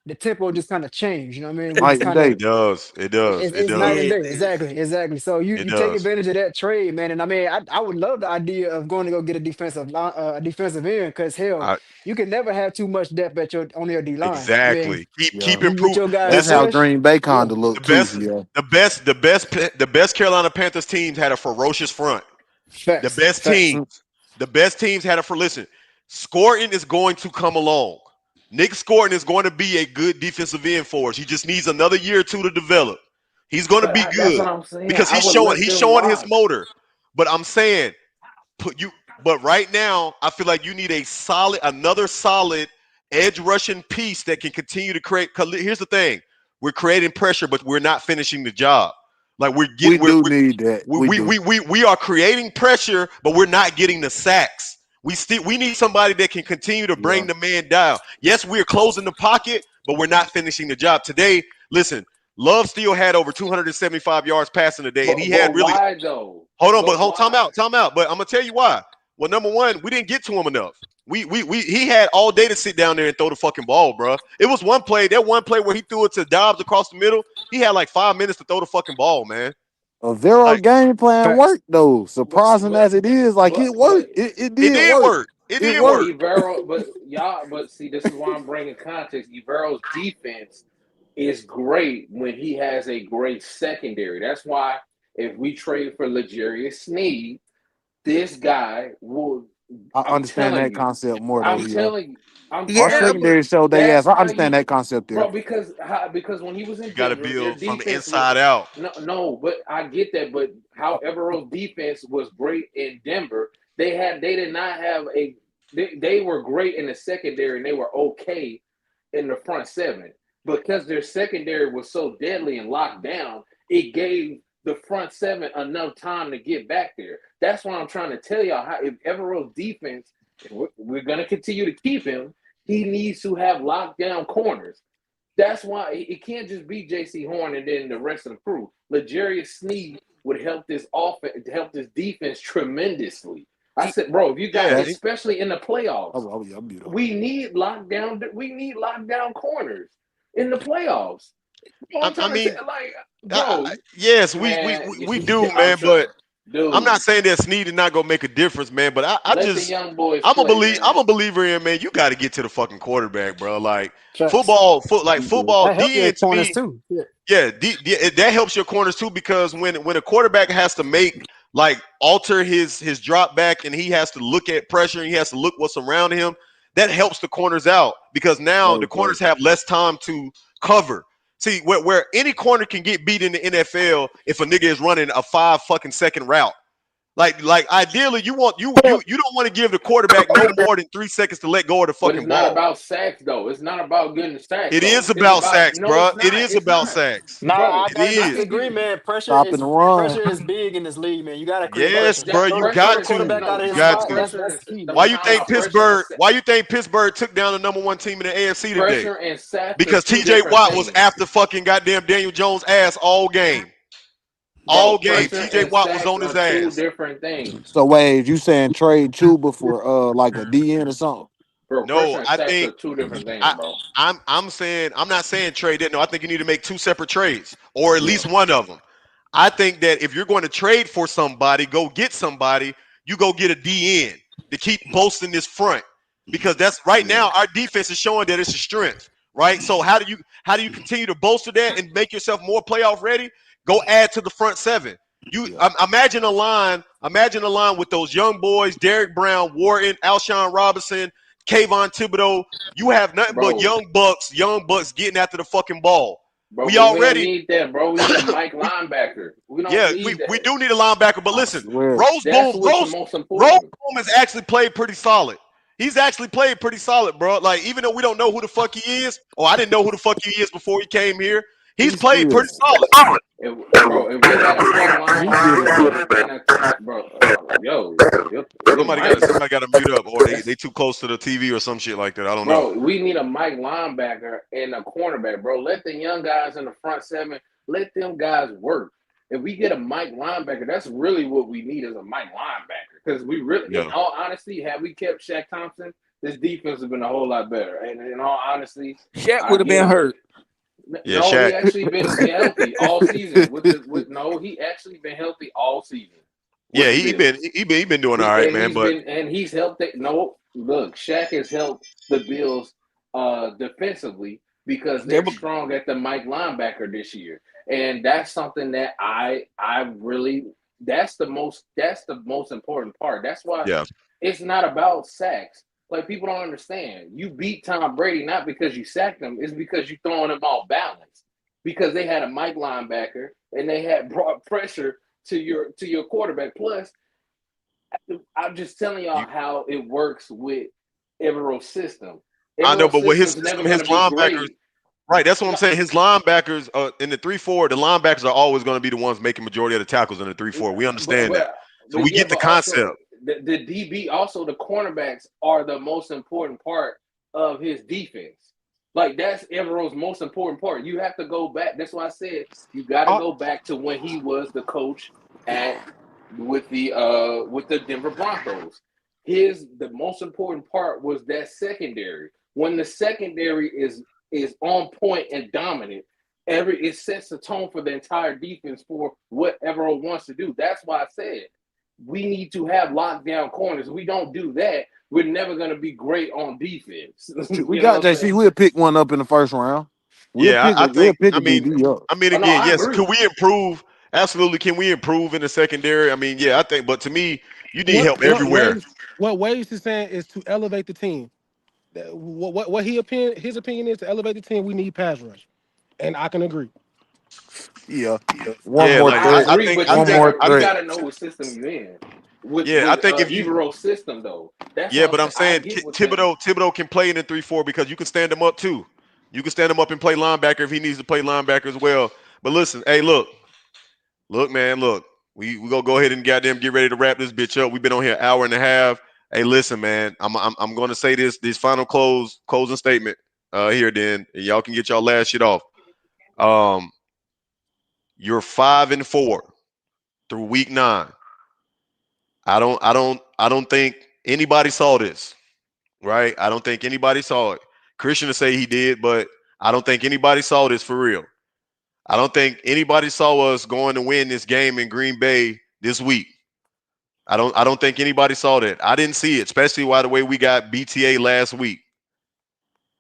the tempo just kind of changed. You know what I mean? We just Night and kind of day. It does. It does. It it's night does. and yeah, day. Exactly, exactly. So It you take does. advantage of that trade, man. And I mean, I would love the idea of going to go get a defensive end, because hell, I, you can never have too much depth at your on your D line. I mean, exactly. Yeah. Keep you get improving. your guys That's Listen, how fresh. Green Bay Yeah, kinda look the too, best, yeah. the best Carolina Panthers teams had a ferocious front. The facts, best facts. teams, the best teams had a for. Listen, Scorton is going to come along. Nick Scorton is going to be a good defensive end for us. He just needs another year or two to develop. He's going to But be that's good what I'm saying. because I would let he's them showing his rock. motor. But I'm saying put you. But right now, I feel like you need another solid edge rushing piece that can continue to create. 'Cause here's the thing: we're creating pressure, but we're not finishing the job. Like we're We getting, do need that. We do. we are creating pressure, but we're not getting the sacks. We need somebody that can continue to Yeah. bring the man down. Yes, we're closing the pocket, but we're not finishing the job today. Listen, Love still had over 275 yards passing today, and he had But really. why though? Hold on, but But hold time why? out, time out. But I'm gonna tell you why. Well, number one, we didn't get to him enough. He had all day to sit down there and throw the fucking ball, bro. It was one play where he threw it to Dobbs across the middle. He had like 5 minutes to throw the fucking ball, man. A zero Like game plan Facts. worked though. But Surprising but as it is, like it but worked. It it did did work. work. It It did but worked. work. Evero, but y'all, but see, this is why I'm bringing context. Evero's defense is great when he has a great secondary. That's why if we trade for L'Jarius Sneed, this guy will. I I'm understand telling that you. concept more though, I'm yeah. telling you. I'm Our yeah, telling but secondary you. showed they ass. That's I how understand you, that concept there. bro. Because when he was You in got to Denver, their build from the defense was inside out. no. But I get that. But however, defense was great in Denver. They did not have a. They were great in the secondary and they were okay in the front seven because their secondary was so deadly and locked down. It gave the front seven enough time to get back there. That's why I'm trying to tell y'all how if Evero's defense, if we're going to continue to keep him, he needs to have lockdown corners. That's why it can't just be J.C. Horn and then the rest of the crew. L'Jarius Sneed would help this offense, help this defense tremendously. I said, bro, if you got, Yeah, especially in the playoffs, I'm beautiful. we need lockdown. We need lockdown corners in the playoffs. You know what I'm I trying to say? mean, Like, bro, yes, man, we do, I'm man. trying, But I'm dude. not saying that Snead is not gonna make a difference, man. But Let the young boys play, I'm man. a believer in, man. You got to get to the fucking quarterback, bro. Like Facts. football. That help your DN to corners me, too. Yeah. yeah, that helps your corners too because when a quarterback has to make like alter his drop back and he has to look at pressure and he has to look what's around him, that helps the corners out because now the corners have less time to cover. See, where any corner can get beat in the NFL if a nigga is running a 5 fucking second route. Like ideally, you don't want to give the quarterback no more than 3 seconds to let go of the But it's fucking not ball. about sacks, though. It's not about getting sacks, It though. is It's about about sacks, no, bro. it's It not. is It's about not, sacks. Nah, bro. It I is. If disagree, you man. Stopping the run. Pressure is big in this league, man. You gotta create Yes, pressure. bro. You Throw pressure the got is to. quarterback out of You his got spot. to. That's key, no Why man. you time think out. Pressure and Pittsburgh took down the #1 team in the AFC today? pressure and sacks are Because two TJ different Watt was things, after fucking goddamn Daniel Jones' ass all game. bro. All game. Pressure TJ and Watt was sacks on his are two ass. different things, So Wade, you saying trade Chuba for like a DN or something? bro. No, Pressure and I sacks think are two different things, I bro. I'm not saying trade that. No, I think you need to make two separate trades or at Yeah, least one of them. I think that if you're going to trade for somebody, go get somebody. You go get a DN to keep bolstering this front because that's right yeah, now our defense is showing that it's a strength, right? So how do you continue to bolster that and make yourself more playoff ready? Go add to the front seven. You Yeah. imagine a line with those young boys: Derek Brown, Wharton, Alshon Robinson, Kayvon Thibodeau. You have nothing but bro. young bucks getting after the fucking ball. Bro, We but we don't already, need that, bro. We need a Mike we, linebacker. We don't yeah, need we that. do need a linebacker, but I listen, swear. Rose That's Boom, what's the most Rose important. Boom has actually played pretty solid. He's actually played pretty solid, bro. Like even though we don't know who the fuck he is, or I didn't know who the fuck he is before he came here, he's He played still pretty solid. If we had a Mike he did linebacker it. and a bro, your mic, Somebody got to mute up, or they too close to the TV or some shit like that. I don't know. bro. We need a Mike linebacker and a cornerback, bro. Let the young guys in the front seven, let them guys work. If we get a Mike linebacker, that's really what we need is a Mike linebacker. Because we really, in Yeah, all honesty, had we kept Shaq Thompson, this defense has been a whole lot better. And in all honesty, Shaq I would have give been him. hurt. yeah, No, he Shaq. actually been healthy all season. He actually been healthy all season with Yeah, the Bills. he been doing all right, man. But He's helped it. No, look, Shaq has helped the Bills defensively because They they're were strong at the Mike linebacker this year. And that's something that I really that's the most important part. That's why yeah, it's not about sacks. Like people don't understand. You beat Tom Brady not because you sacked him, it's because you throwing him off balance. Because they had a Mike linebacker and they had brought pressure to your quarterback. Plus, I'm just telling y'all you, how it works with Evero's system. I know. Evero's But with his system's never system, going his to be linebackers. great. Right, that's what I'm No, saying. His linebackers in the 3-4, the linebackers are always going to be the ones making majority of the tackles in the 3-4. We but understand that. but So we yeah, get the but concept. also the DB, also the cornerbacks are the most important part of his defense. Like that's Evero's most important part. You have to go back. That's why I said you got to I, go back to when he was the coach at with the Denver Broncos. The most important part was that secondary. When the secondary is on point and dominant, it sets the tone for the entire defense for what Evero wants to do. That's why I said we need to have lockdown corners. If we don't do that, we're never going to be great on defense. We You know got what I'm JC. saying? We'll pick one up in the first round. Yeah, I We'll think. pick a DB up. I mean, Oh no, again, I yes. agree. Could we improve? Absolutely. Can we improve in the secondary? I mean, yeah, I think. But to me, you need help everywhere. what Waves is saying is to elevate the team. What his opinion is to elevate the team. We need pass rush, and I can agree. Yeah. One Yeah, more like I threat. agree, but One more I you think. threat. gotta know what system you're in. Yeah, I With think if you. Evero's system though, that's Yeah, what I'm but I'm saying. I saying get with them. Thibodeau can play in the 3-4 because you can stand him up too. You can stand him up and play linebacker if he needs to play linebacker as well. But listen, hey, look, man, look. We gonna go ahead and goddamn get ready to wrap this bitch up. We've been on here an hour and a half. Hey, listen, man. I'm gonna say this final closing statement here. Then and y'all can get y'all last shit off. Um, you're 5-4 through week 9. I don't think anybody saw this, right? I don't think anybody saw it. Christian to say he did, but I don't think anybody saw this for real. I don't think anybody saw us going to win this game in Green Bay this week. I don't think anybody saw that. I didn't see it, especially by the way we got BTA last week.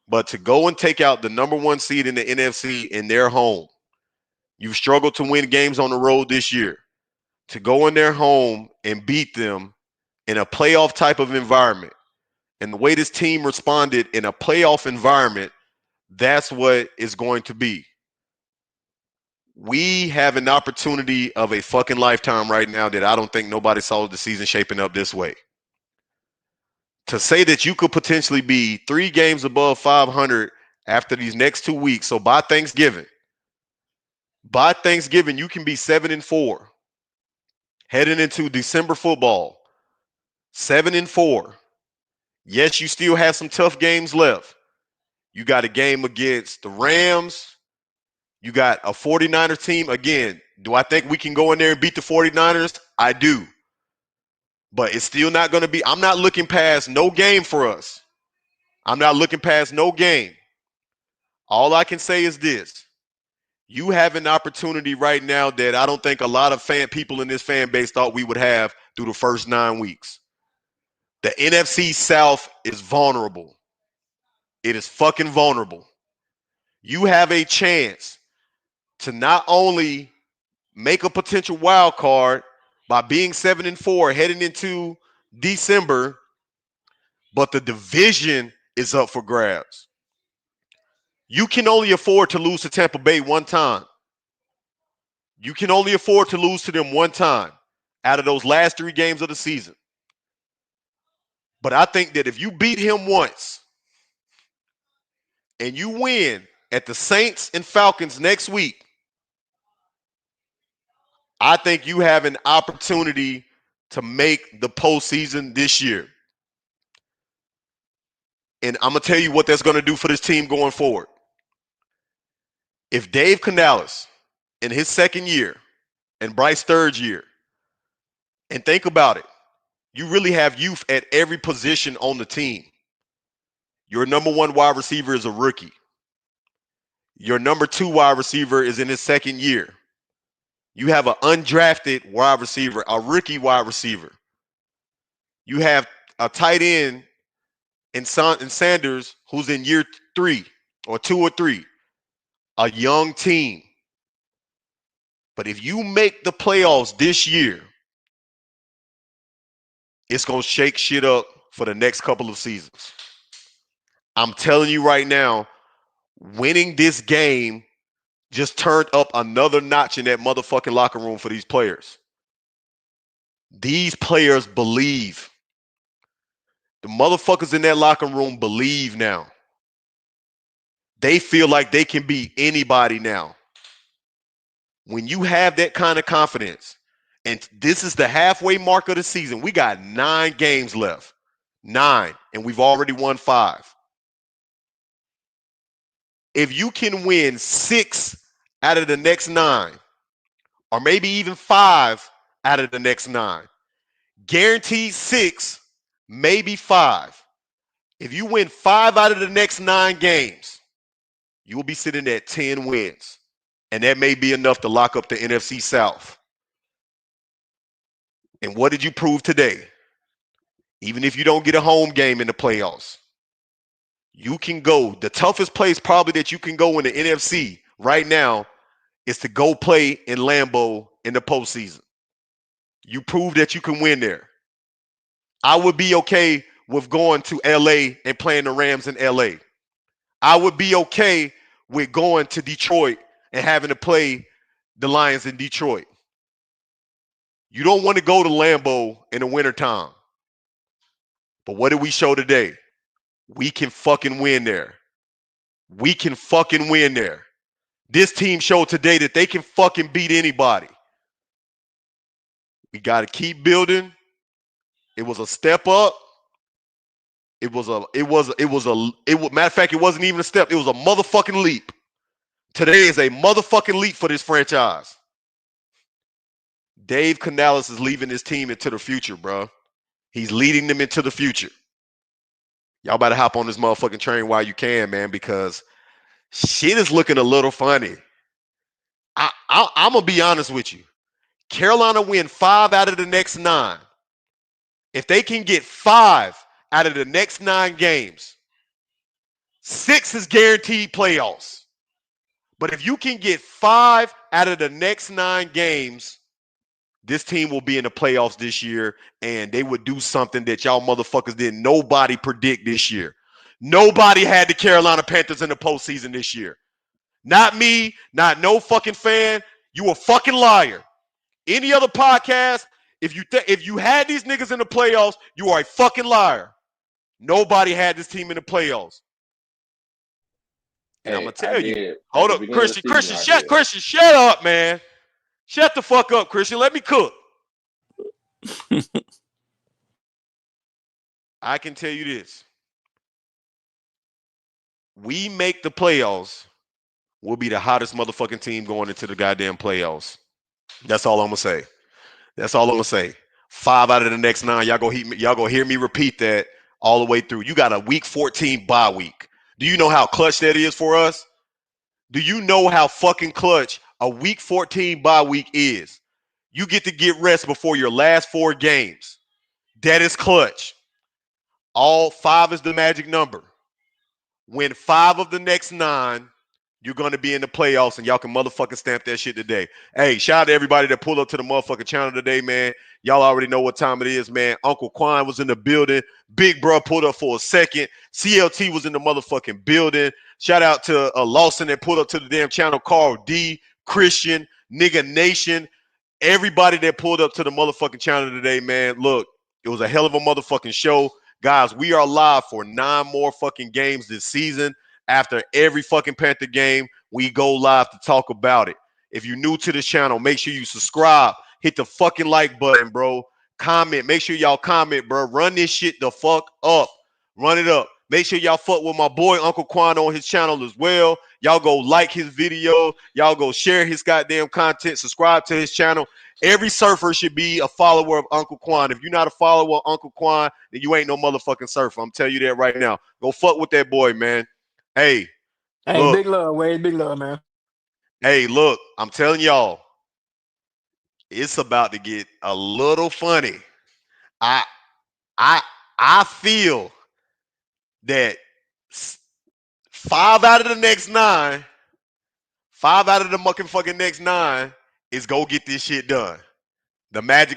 But to go and take out the number one seed in the NFC in their home, you've struggled to win games on the road this year. To go in their home and beat them in a playoff type of environment, and the way this team responded in a playoff environment, that's what it's going to be. We have an opportunity of a fucking lifetime right now that I don't think nobody saw the season shaping up this way. To say that you could potentially be 3 games above 500 after these next 2 weeks, so by Thanksgiving, you can be 7-4 heading into December football. 7-4. Yes, you still have some tough games left. You got a game against the Rams. You got a 49ers team. Again, do I think we can go in there and beat the 49ers? I do. But it's still not going to be, I'm not looking past no game for us. I'm not looking past no game. All I can say is this. You have an opportunity right now that I don't think a lot of people in this fan base thought we would have through the first 9 weeks. The NFC South is vulnerable. It is fucking vulnerable. You have a chance to not only make a potential wild card by being 7-4 heading into December, but the division is up for grabs. You can only afford to lose to Tampa Bay one time. You can only afford to lose to them one time out of those last 3 games of the season. But I think that if you beat him once and you win at the Saints and Falcons next week, I think you have an opportunity to make the postseason this year. And I'm going to tell you what that's going to do for this team going forward. If Dave Canales in his second year and Bryce third year, and think about it, you really have youth at every position on the team. Your number 1 wide receiver is a rookie. Your number 2 wide receiver is in his second year. You have an undrafted wide receiver, a rookie wide receiver. You have a tight end in Sanders who's in year 3 or 2 or 3. A young team. But if you make the playoffs this year, it's going to shake shit up for the next couple of seasons. I'm telling you right now, winning this game just turned up another notch in that motherfucking locker room for these players. These players believe. The motherfuckers in that locker room believe now. They feel like they can beat anybody now. When you have that kind of confidence, and this is the halfway mark of the season, we got 9 games left. 9, and we've already won 5. If you can win 6 out of the next 9, or maybe even 5 out of the next 9, guaranteed 6, maybe 5. If you win 5 out of the next 9 games, you will be sitting at 10 wins. And that may be enough to lock up the NFC South. And what did you prove today? Even if you don't get a home game in the playoffs, you can go. The toughest place probably that you can go in the NFC right now is to go play in Lambeau in the postseason. You prove that you can win there. I would be okay with going to LA and playing the Rams in LA. I would be okay with going to Detroit and having to play the Lions in Detroit. You don't want to go to Lambeau in the wintertime. But what did we show today? We can fucking win there. We can fucking win there. This team showed today that they can fucking beat anybody. We got to keep building. It was a step up. Matter of fact, it wasn't even a step. It was a motherfucking leap. Today is a motherfucking leap for this franchise. Dave Canales is leaving this team into the future, bro. He's leading them into the future. Y'all better hop on this motherfucking train while you can, man, because shit is looking a little funny. I'm gonna be honest with you. Carolina win 5 out of the next 9. If they can get 5 out of the next 9 games, 6 is guaranteed playoffs. But if you can get 5 out of the next 9 games, this team will be in the playoffs this year, and they would do something that y'all motherfuckers didn't nobody predict this year. Nobody had the Carolina Panthers in the postseason this year. Not me, not no fucking fan. You a fucking liar. Any other podcast, if you had these niggas in the playoffs, you are a fucking liar. Nobody had this team in the playoffs. And I'm Hey, gonna I tell you, did at hold the up, beginning of the Christian, season. Christian, I did. Shut up, man. Shut the fuck up, Christian. Let me cook. I can tell you this. We make the playoffs, we'll be the hottest motherfucking team going into the goddamn playoffs. That's all I'm gonna say. That's all I'm gonna say. 5 out of the next 9. Y'all gonna hear me repeat that all the way through. You got a week 14 bye week. Do you know how clutch that is for us? Do you know how fucking clutch a week 14 bye week is? You get to get rest before your last 4 games. That is clutch. All 5 is the magic number. Win 5 of the next 9, you're going to be in the playoffs, and y'all can motherfucking stamp that shit today. Hey, shout out to everybody that pulled up to the motherfucking channel today, man. Y'all already know what time it is, man. Uncle Quan was in the building. Big bro pulled up for a second. CLT was in the motherfucking building. Shout out to Lawson that pulled up to the damn channel. Carl D, Christian, Nigga Nation. Everybody that pulled up to the motherfucking channel today, man. Look, it was a hell of a motherfucking show. Guys, we are live for 9 more fucking games this season. After every fucking Panther game, we go live to talk about it. If you're new to this channel, make sure you subscribe. Hit the fucking like button, bro. Comment. Make sure y'all comment, bro. Run this shit the fuck up. Run it up. Make sure y'all fuck with my boy Uncle Quan on his channel as well. Y'all go like his video. Y'all go share his goddamn content. Subscribe to his channel. Every surfer should be a follower of Uncle Quan. If you're not a follower of Uncle Quan, then you ain't no motherfucking surfer. I'm telling you that right now. Go fuck with that boy, man. Hey, Hey, look. big love, Wade. Big love, man. Hey, look. I'm telling y'all, it's about to get a little funny. I I I feel that 5 out of the next 9, 5 out of the fucking next 9 is go get this shit done. The Magic